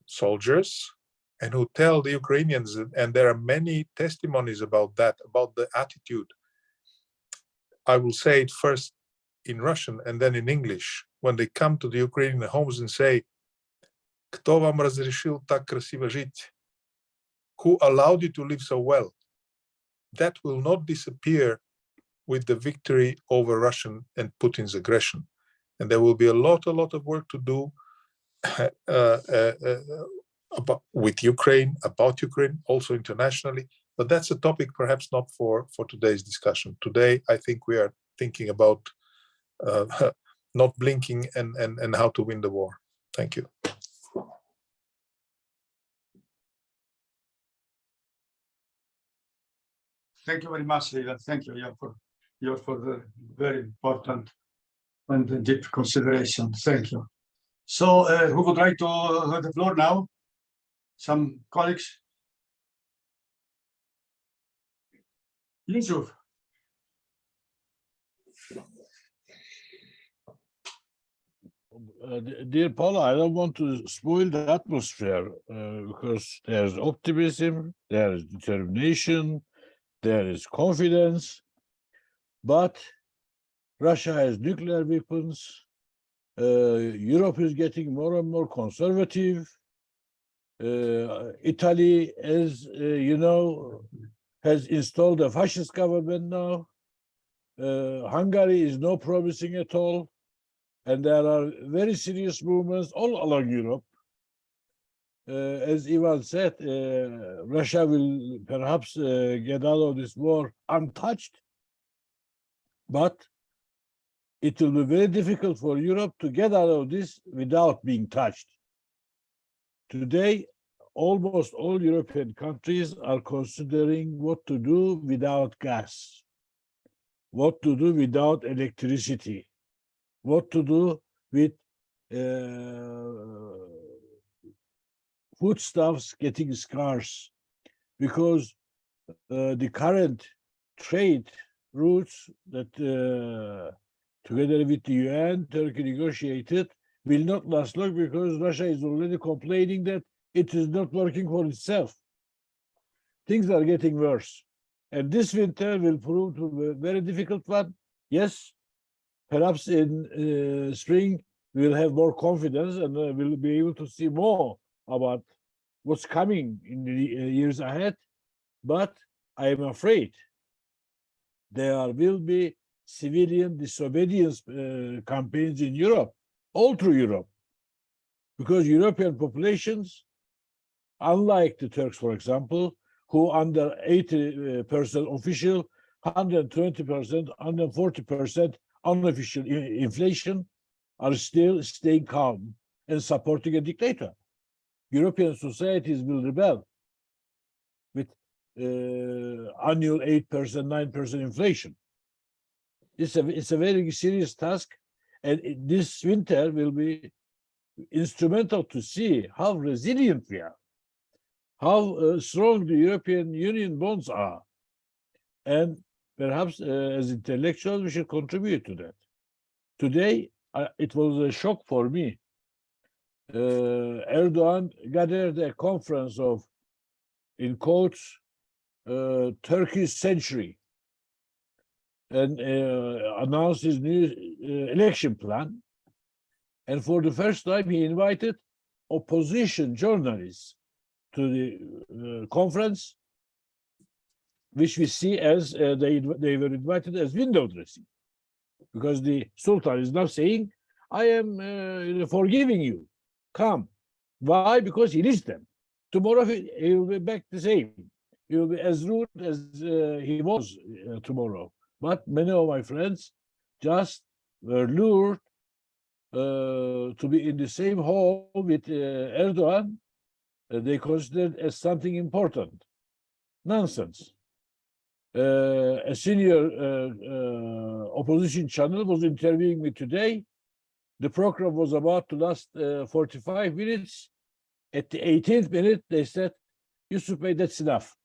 [SPEAKER 4] soldiers, and who tell the Ukrainians, and there are many testimonies about that, about the attitude. I will say it first in Russian and then in English. When they come to the Ukrainian homes and say, "Кто вам разрешил так красиво жить?" Who allowed you to live so well? That will not disappear with the victory over Russian and Putin's aggression. And there will be a lot of work to do with Ukraine, about Ukraine, also internationally. But that's a topic perhaps not for today's discussion. Today, I think we are thinking about not blinking and how to win the war. Thank you.
[SPEAKER 2] Thank you very much, Yevhen. Thank you, for the very important and deep consideration. Thank you. So, who would like to have the floor now? Some colleagues? Lizov.
[SPEAKER 9] Dear Paula, I don't want to spoil the atmosphere because there's optimism, there is determination, there is confidence, but Russia has nuclear weapons. Europe is getting more and more conservative. Italy, as you know, has installed a fascist government now. Hungary is not promising at all. And there are very serious movements all along Europe. As Ivan said, Russia will perhaps get out of this war untouched, but it will be very difficult for Europe to get out of this without being touched. Today, almost all European countries are considering what to do without gas, what to do without electricity, what to do with foodstuffs getting scarce, because the current trade routes that together with the UN, Turkey negotiated will not last long because Russia is already complaining that it is not working for itself. Things are getting worse. And this winter will prove to be a very difficult one. Yes, perhaps in spring, we'll have more confidence and we'll be able to see more about what's coming in the years ahead. But I am afraid there will be civilian disobedience campaigns in Europe, all through Europe, because European populations, unlike the Turks, for example, who under 80% official, 120%, 140% unofficial inflation, are still staying calm and supporting a dictator. European societies will rebel with annual 8%, 9% inflation. It's a very serious task, and this winter will be instrumental to see how resilient we are, how strong the European Union bonds are, and perhaps as intellectuals we should contribute to that. Today, it was a shock for me. Erdogan gathered a conference of, in quotes, Turkey's century, and announced his new election plan. And for the first time, he invited opposition journalists to the conference, which we see as they were invited as window dressing, because the Sultan is now saying, I am forgiving you, come. Why? Because he needs them. Tomorrow he will be back the same. He will be as rude as he was tomorrow. But many of my friends just were lured to be in the same hall with Erdogan. They considered as something important. Nonsense. A senior opposition channel was interviewing me today. The program was about to last 45 minutes. At the 18th minute, they said, Yusuf Bey, that's enough.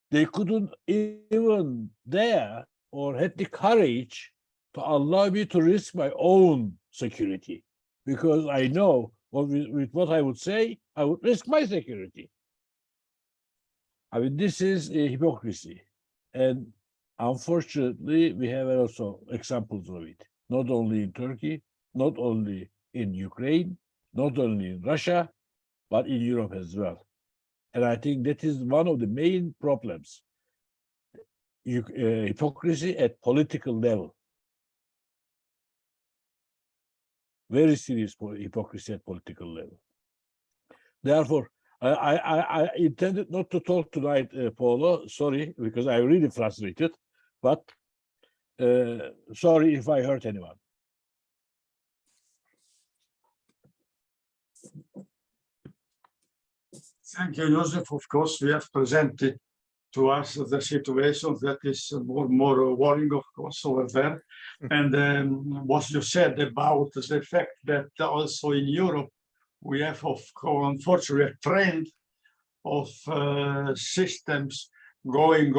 [SPEAKER 9] They couldn't even dare or had the courage to allow me to risk my own security, because I know with what I would say, I would risk my security. I mean, this is a hypocrisy. And unfortunately, we have also examples of it, not only in Turkey, not only in Ukraine, not only in Russia, but in Europe as well. And I think that is one of the main problems, hypocrisy at political level. Very serious hypocrisy at political level. Therefore, I intended not to talk tonight, Paulo, sorry, because I'm really frustrated, but sorry if I hurt anyone.
[SPEAKER 2] Thank you, Joseph. Of course, we have presented to us the situation that is more worrying, of course, over there. And what you said about the fact that also in Europe, we have, unfortunately, a trend of systems going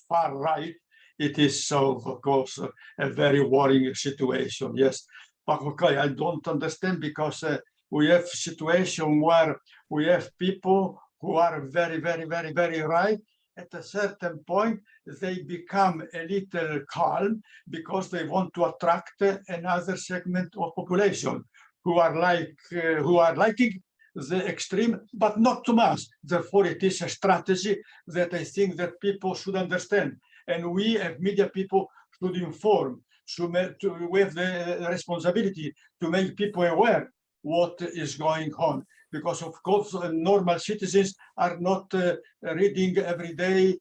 [SPEAKER 2] far right. It is, so, of course, a very worrying situation. Yes, But okay, I don't understand because we have situation where we have people who are very, very, very, very right. At a certain point, they become a little calm because they want to attract another segment of population who are liking the extreme, but not too much. Therefore, it is a strategy that I think that people should understand. And we as media people should inform, we have the responsibility to make people aware what is going on. Because of course, normal citizens are not reading every day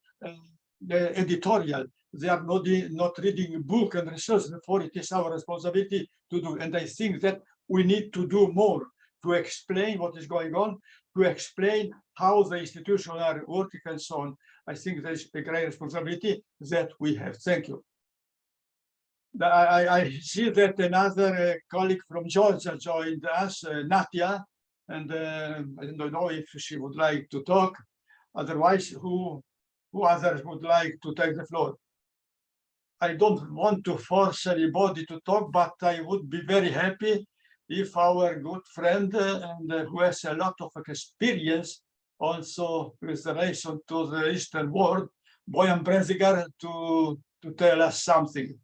[SPEAKER 2] the editorial. They are not reading book and research. Therefore, it is our responsibility to do. And I think that we need to do more to explain what is going on, to explain how the institutions are working and so on. I think there's a great responsibility that we have. Thank you. I see that another colleague from Georgia joined us, Natia, and I don't know if she would like to talk. Otherwise, who others would like to take the floor? I don't want to force anybody to talk, but I would be very happy if our good friend and who has a lot of experience also with relation to the Eastern world, Bojan Brezigar, to tell us something.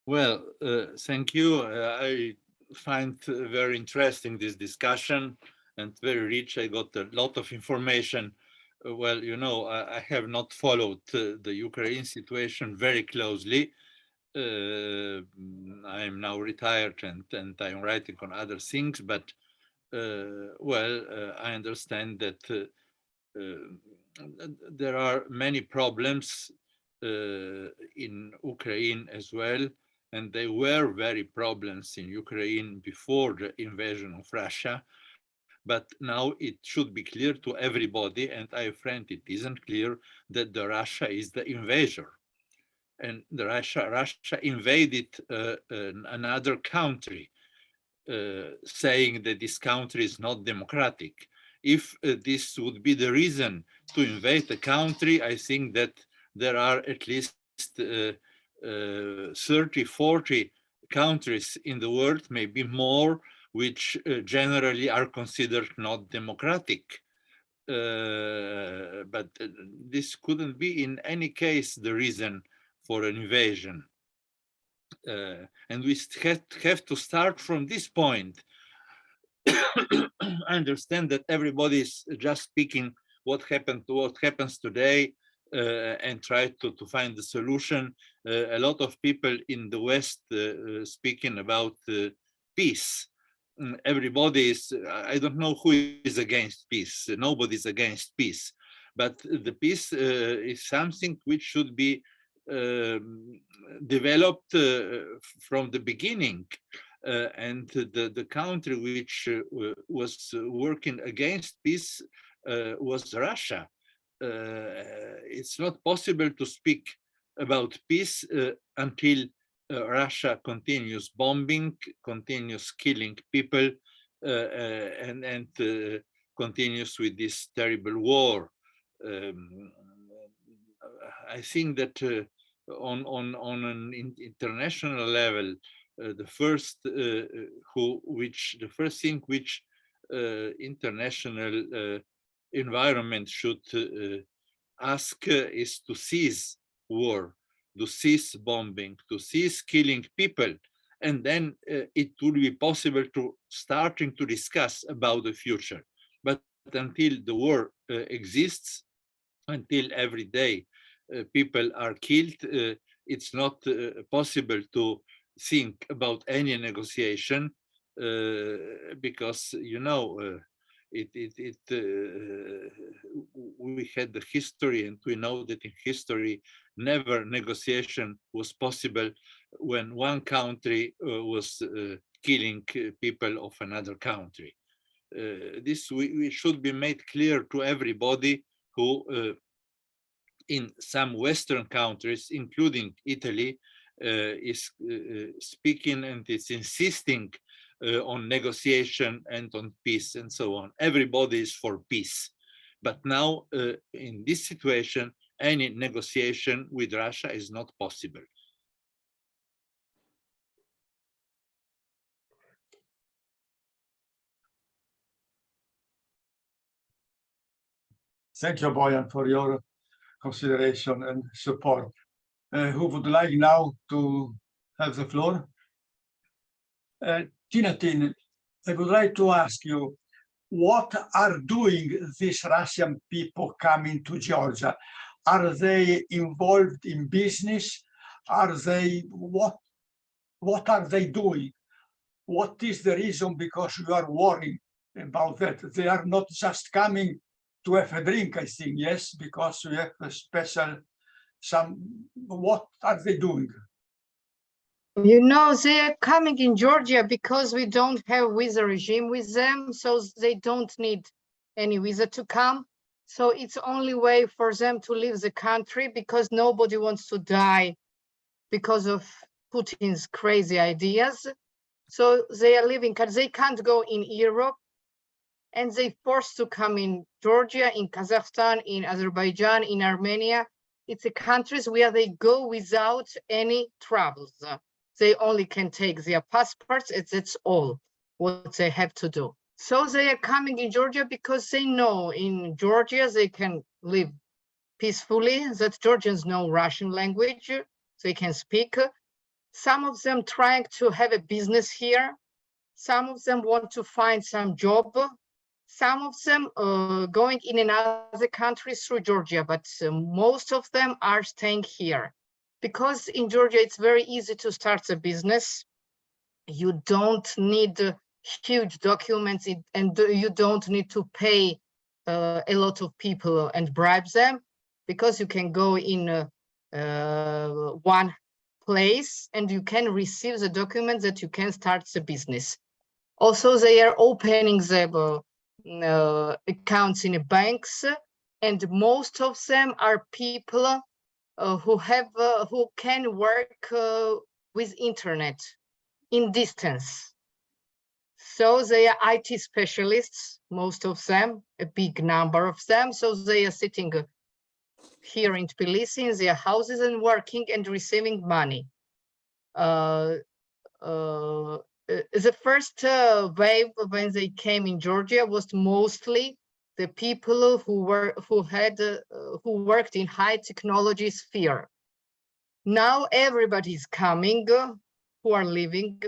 [SPEAKER 10] Well, thank you. I find very interesting this discussion and very rich. I got a lot of information. Well, you know, I have not followed the Ukraine situation very closely. I'm now retired and I'm writing on other things, but well, I understand that there are many problems in Ukraine as well. And they were very problems in Ukraine before the invasion of Russia. But now it should be clear to everybody, and I find it isn't clear, that the Russia is the invader. And the Russia invaded another country, saying that this country is not democratic. If this would be the reason to invade a country, I think that there are at least 30, 40 countries in the world, maybe more, which generally are considered not democratic. But this couldn't be in any case the reason for an invasion. And we have to start from this point. I understand that everybody is just speaking what happens today and try to find the solution. A lot of people in the West speaking about peace. Everybody is, I don't know who is against peace. Nobody's against peace. But the peace is something which should be developed from the beginning. And the country which was working against peace was Russia. It's not possible to speak about peace until Russia continues bombing, continues killing people, and continues with this terrible war. I think that on an international level, the first thing which international environment should ask is to cease war, to cease bombing, to cease killing people, and then it will be possible to starting to discuss about the future. But until the war exists, until every day people are killed, it's not possible to think about any negotiation because, you know, we had the history, and we know that in history never negotiation was possible when one country was killing people of another country. This we should be made clear to everybody who in some Western countries, including Italy, is speaking and is insisting on negotiation and on peace and so on. Everybody is for peace. But now in this situation, any negotiation with Russia is not possible.
[SPEAKER 2] Thank you, Boyan, for your consideration and support. Who would like now to have the floor? Tinatin, I would like to ask you, what are doing these Russian people coming to Georgia? Are they involved in business? Are they, what are they doing? What is the reason? Because you are worried about that. They are not just coming to have a drink, I think, yes, because we have a special, what are they doing?
[SPEAKER 8] You know, they are coming in Georgia because we don't have visa regime with them, so they don't need any visa to come. So it's only way for them to leave the country because nobody wants to die because of Putin's crazy ideas. So they are leaving, because they can't go in Europe, and they forced to come in Georgia, in Kazakhstan, in Azerbaijan, in Armenia. It's the countries where they go without any troubles. They only can take their passports, and that's all what they have to do. So they are coming in Georgia because they know in Georgia they can live peacefully, that Georgians know Russian language, they can speak. Some of them trying to have a business here. Some of them want to find some job. Some of them going in another country through Georgia, but most of them are staying here. Because in Georgia, it's very easy to start a business. You don't need huge documents and you don't need to pay a lot of people and bribe them, because you can go in one place and you can receive the documents that you can start the business. Also, they are opening the accounts in the banks, and most of them are people who can work with internet in distance. So they are IT specialists, most of them, a big number of them. So they are sitting here in Tbilisi in their houses and working and receiving money. The first wave when they came in Georgia was mostly the people who worked in high technology sphere. Now everybody's coming who are leaving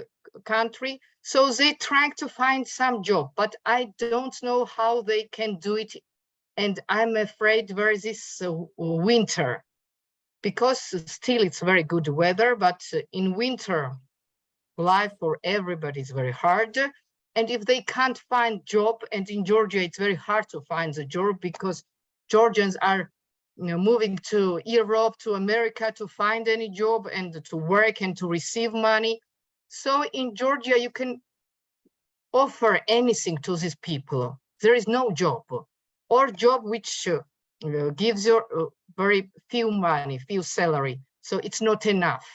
[SPEAKER 8] country, so they try to find some job, but I don't know how they can do it, and I'm afraid where this winter, because still it's very good weather, but in winter life for everybody is very hard. And if they can't find job, and in Georgia it's very hard to find the job because Georgians are moving to Europe, to America to find any job and to work and to receive money. So in Georgia you can offer anything to these people. There is no job, or job which gives you very few money, few salary. So it's not enough.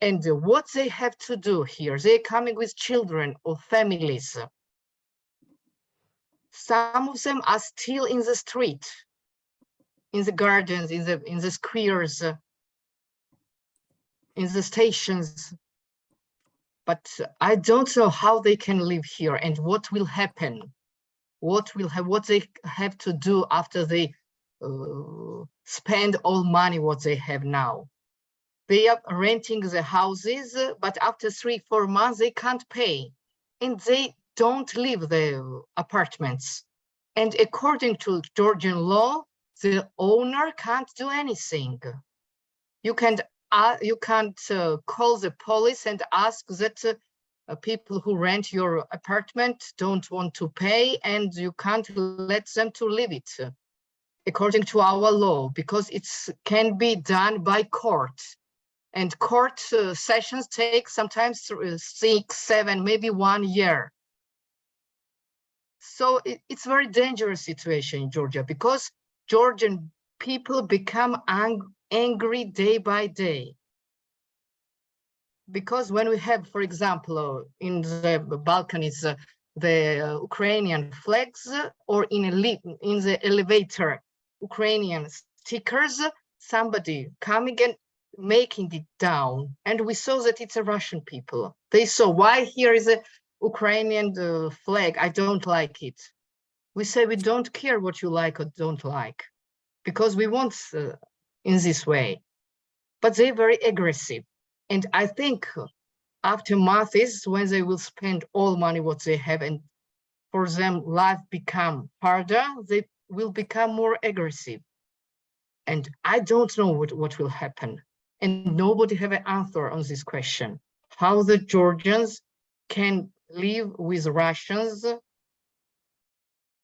[SPEAKER 8] And what they have to do here, they're coming with children or families. Some of them are still in the street, in the gardens, in the squares, in the stations. But I don't know how they can live here and what will happen. What they have to do after they spend all money what they have now. They are renting the houses, but after 3-4 months, they can't pay. And they don't leave the apartments. And according to Georgian law, the owner can't do anything. You can't call the police and ask that people who rent your apartment don't want to pay, and you can't let them to leave it, according to our law, because it can be done by court. And court sessions take sometimes 6, 7, maybe 1 year. So it's a very dangerous situation in Georgia, because Georgian people become angry day by day. Because when we have, for example, in the Balkans, the Ukrainian flags, or in the elevator, Ukrainian stickers, somebody coming and making it down. And we saw that it's a Russian people. They saw why here is a Ukrainian flag. I don't like it. We say we don't care what you like or don't like, because we want in this way. But they're very aggressive. And I think after months, when they will spend all money what they have, and for them life become harder, they will become more aggressive. And I don't know what will happen. And nobody have an answer on this question. How the Georgians can live with Russians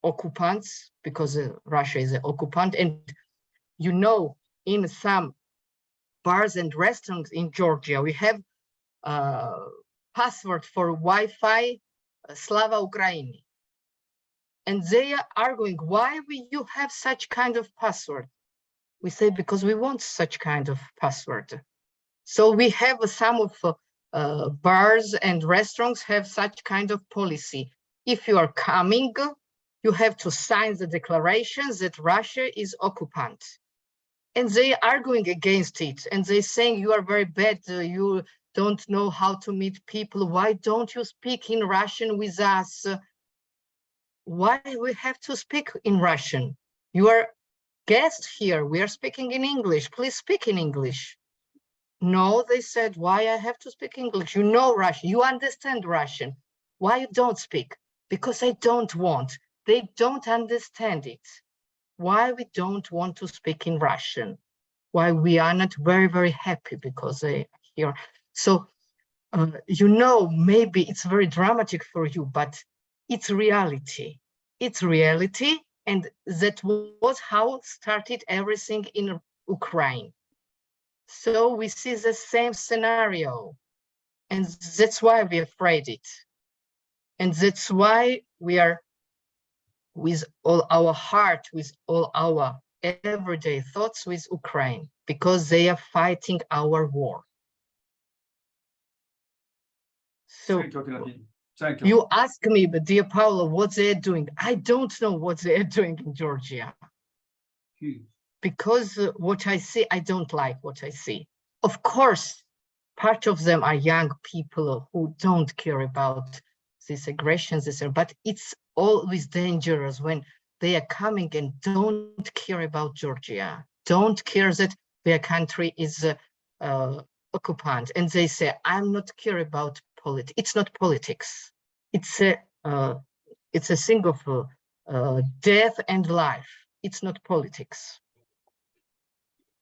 [SPEAKER 8] occupants, because Russia is an occupant. And you know, in some bars and restaurants in Georgia, we have password for Wi-Fi, Slava Ukraini. And they are arguing, why you have such kind of password? We say, because we want such kind of password. So we have some of bars and restaurants have such kind of policy. If you are coming, you have to sign the declaration that Russia is occupant. And they are arguing against it. And they saying, you are very bad, you don't know how to meet people. Why don't you speak in Russian with us? Why we have to speak in Russian? You are guest here, we are speaking in English, please speak in English. No, they said, why I have to speak English? You know Russian, you understand Russian. Why you don't speak? Because I don't want. They don't understand it. Why we don't want to speak in Russian? Why we are not very, very happy because they are here. So, you know, maybe it's very dramatic for you, but it's reality. It's reality. And that was how started everything in Ukraine. So we see the same scenario. And that's why we're afraid it. And that's why we are with all our heart, with all our everyday thoughts with Ukraine, because they are fighting our war. So
[SPEAKER 2] Thank you, Tilapin. Thank you.
[SPEAKER 8] you ask me, but dear Paolo, what they're doing. I don't know what they're doing in Georgia. Because what I see, I don't like what I see. Of course, part of them are young people who don't care about these aggressions, but it's always dangerous when they are coming and don't care about Georgia, don't care that their country is occupant, and they say, I'm not care about politics. It's not politics. It's a thing of death and life. It's not politics.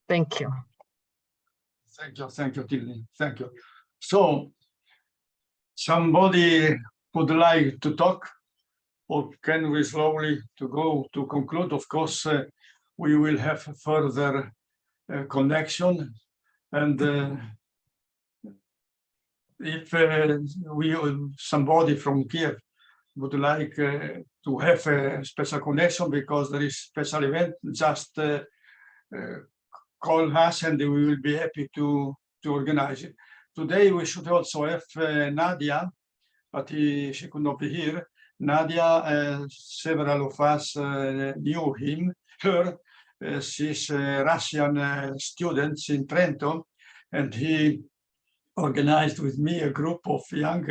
[SPEAKER 8] Thank you.
[SPEAKER 2] Thank you, Tilly. Thank you. So, somebody would like to talk, or can we slowly to go to conclude? Of course, we will have further connection, and if somebody from Kiev would like to have a special connection because there is special event, just call us and we will be happy to organize it. Today we should also have Nadia, but she could not be here. Nadia, several of us knew her. She's a Russian student in Trento, and he organized with me a group of young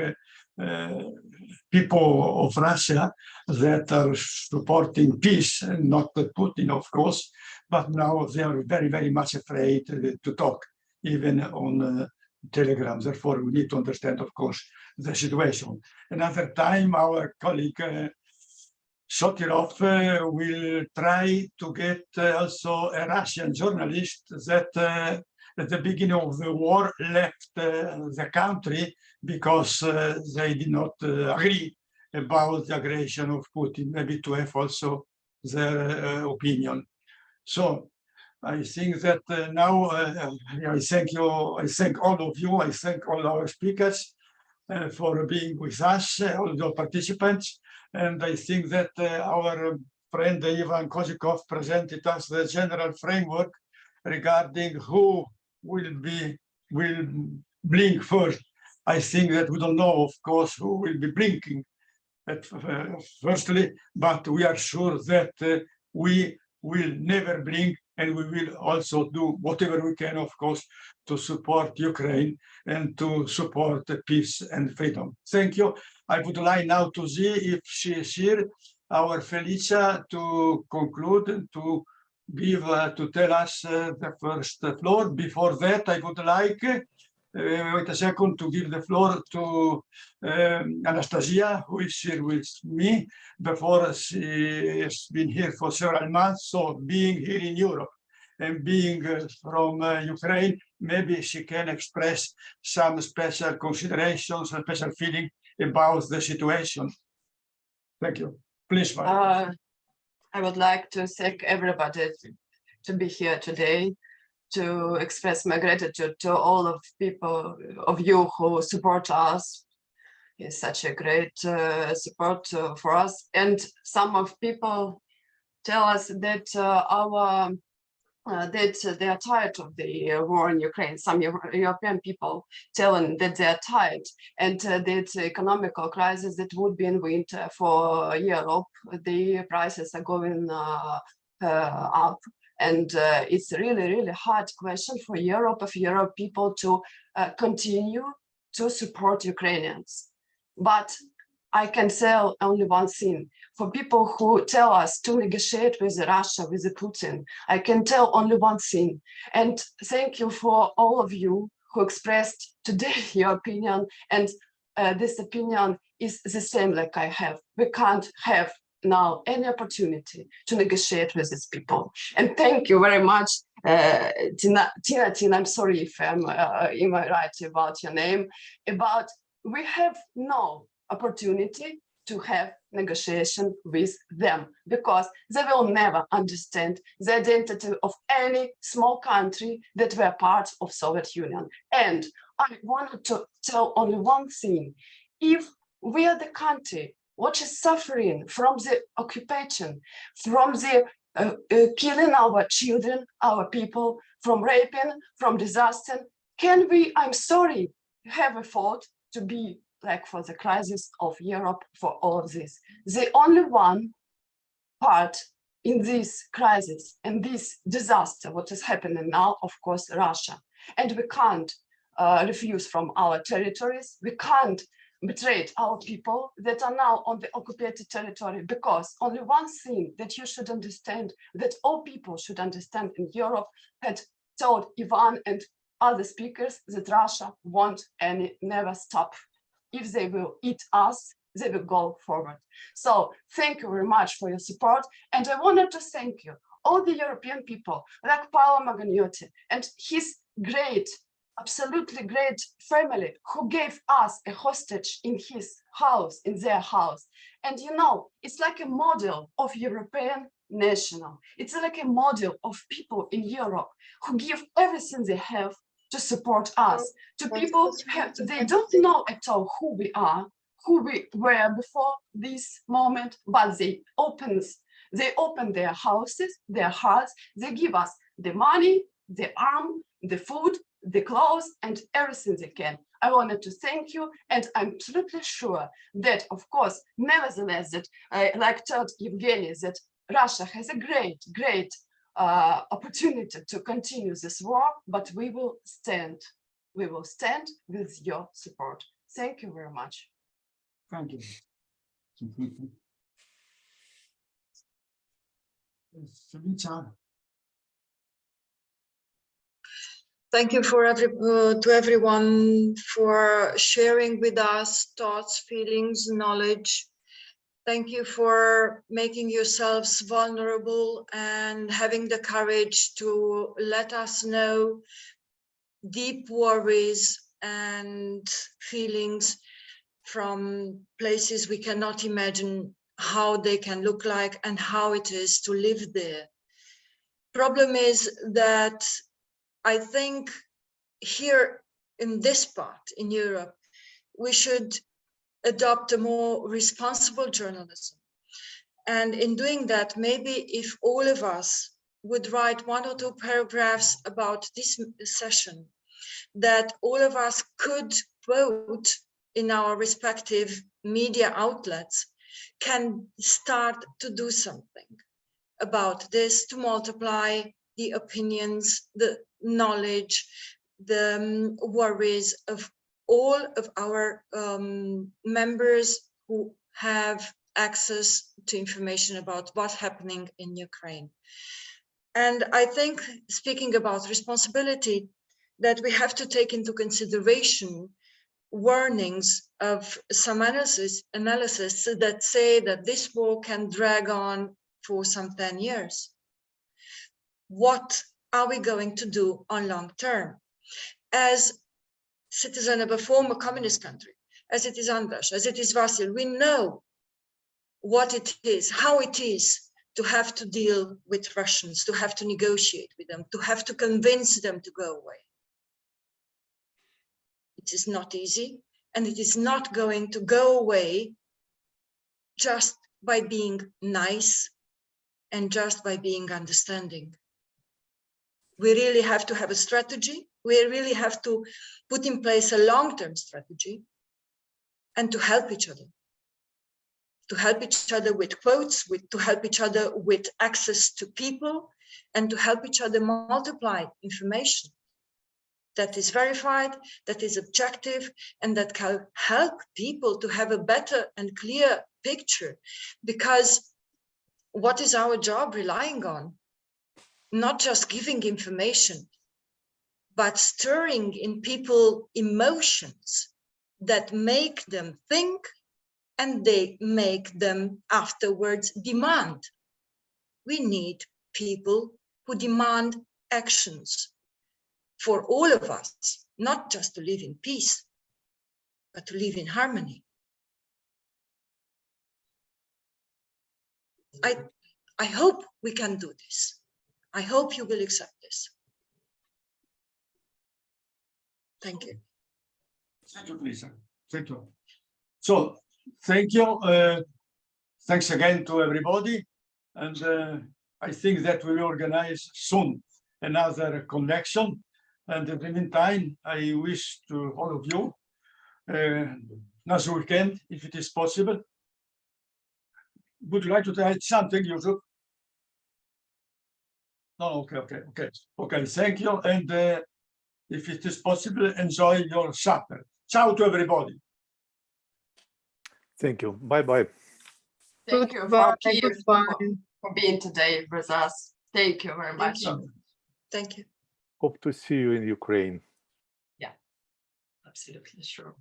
[SPEAKER 2] people of Russia that are supporting peace, and not Putin, of course, but now they are very, very much afraid to talk, even on Telegram. Therefore, we need to understand, of course, the situation. Another time, our colleague Sotirov will try to get also a Russian journalist that at the beginning of the war left the country because they did not agree about the aggression of Putin, maybe to have also their opinion. So I think that now I thank you, I thank all of you, I thank all our speakers for being with us, all the participants, and I think that our friend Yevhen Koedjikov presented us the general framework regarding who will blink first. I think that we don't know, of course, who will be blinking at firstly, but we are sure that we will never blink and we will also do whatever we can, of course, to support Ukraine and to support peace and freedom. Thank you. I would like now to see if she is here, our Felicia, to conclude and to give, to tell us the first floor. Before that, I would like, wait a second, to give the floor to Anastasia, who is here with me. Before, she has been here for several months, so being here in Europe and being from Ukraine, maybe she can express some special considerations, a special feeling about the situation. Thank you. Please,
[SPEAKER 5] I would like to thank everybody to be here today, to express my gratitude to all of people of you who support us. It's such a great support for us. And some of people tell us that that they are tired of the war in Ukraine. Some European people telling that they are tired, and that economical crisis that would be in winter for Europe, the prices are going up. And it's a really, really hard question for Europe, of Europe people to continue to support Ukrainians. But I can say only one thing. For people who tell us to negotiate with Russia, with Putin, I can tell only one thing. And thank you for all of you who expressed today your opinion. And this opinion is the same like I have. We can't have now any opportunity to negotiate with these people. And thank you very much, Tina, I'm sorry if I'm right about your name, about we have no opportunity to have negotiation with them because they will never understand the identity of any small country that were part of Soviet Union. And I wanted to tell only one thing. If we are the country which is suffering from the occupation, from the killing our children, our people, from raping, from disaster, can we, I'm sorry, have a thought to be like for the crisis of Europe, for all of this? The only one part in this crisis and this disaster, what is happening now, of course, Russia. And we can't refuse from our territories. We can't betray our people that are now on the occupied territory, because only one thing that you should understand, that all people should understand in Europe, had told Yevhen and other speakers that Russia won't and never stop. If they will eat us, they will go forward. So thank you very much for your support. And I wanted to thank you, all the European people, like Paolo Maganiotti and his great, absolutely great family who gave us a hostage in his house, in their house. And you know, it's like a model of European national. It's like a model of people in Europe who give everything they have to support us, to people they don't know at all who we are, who we were before this moment, but they open their houses, their hearts, they give us the money, the arm, the food, the clothes, and everything they can. I wanted to thank you, and I'm absolutely sure that, of course, nevertheless, that like told Yevgeny, that Russia has a great opportunity to continue this war, but we will stand with your support. Thank you very much.
[SPEAKER 2] Thank you.
[SPEAKER 3] Thank you to everyone for sharing with us thoughts, feelings, knowledge. Thank you for making yourselves vulnerable and having the courage to let us know deep worries and feelings from places we cannot imagine how they can look like and how it is to live there. Problem is that I think here in this part in Europe, we should adopt a more responsible journalism. And in doing that, maybe if all of us would write 1 or 2 paragraphs about this session, that all of us could quote in our respective media outlets, can start to do something about this, to multiply the opinions, the knowledge, the worries of all of our members who have access to information about what's happening in Ukraine. And I think, speaking about responsibility, that we have to take into consideration warnings of some analysis that say that this war can drag on for some 10 years. What are we going to do on long term? As citizen of a former communist country, as it is Andras, as it is Vasil, we know what it is, how it is to have to deal with Russians, to have to negotiate with them, to have to convince them to go away. It is not easy, and it is not going to go away just by being nice and just by being understanding. We really have to have a strategy. We really have to put in place a long-term strategy and to help each other. To help each other with quotes, to help each other with access to people, and to help each other multiply information that is verified, that is objective, and that can help people to have a better and clear picture. Because what is our job relying on? Not just giving information, but stirring in people emotions that make them think, and they make them afterwards demand. We need people who demand actions for all of us, not just to live in peace, but to live in harmony. I hope we can do this. I hope you will accept this. Thank you.
[SPEAKER 2] Thank you, Lisa. Thank you. So, thank you. Thanks again to everybody. And I think that we will organize soon another connection. And in the meantime, I wish to all of you nice weekend, if it is possible. Would you like to add something, Yusuf? No, okay. Thank you. And if it is possible, enjoy your supper. Ciao to everybody.
[SPEAKER 1] Thank you. Bye-bye.
[SPEAKER 5] Thank you for Kyiv, for being today with us. Thank you very much.
[SPEAKER 3] Thank you.
[SPEAKER 1] Hope to see you in Ukraine.
[SPEAKER 5] Yeah, absolutely, sure.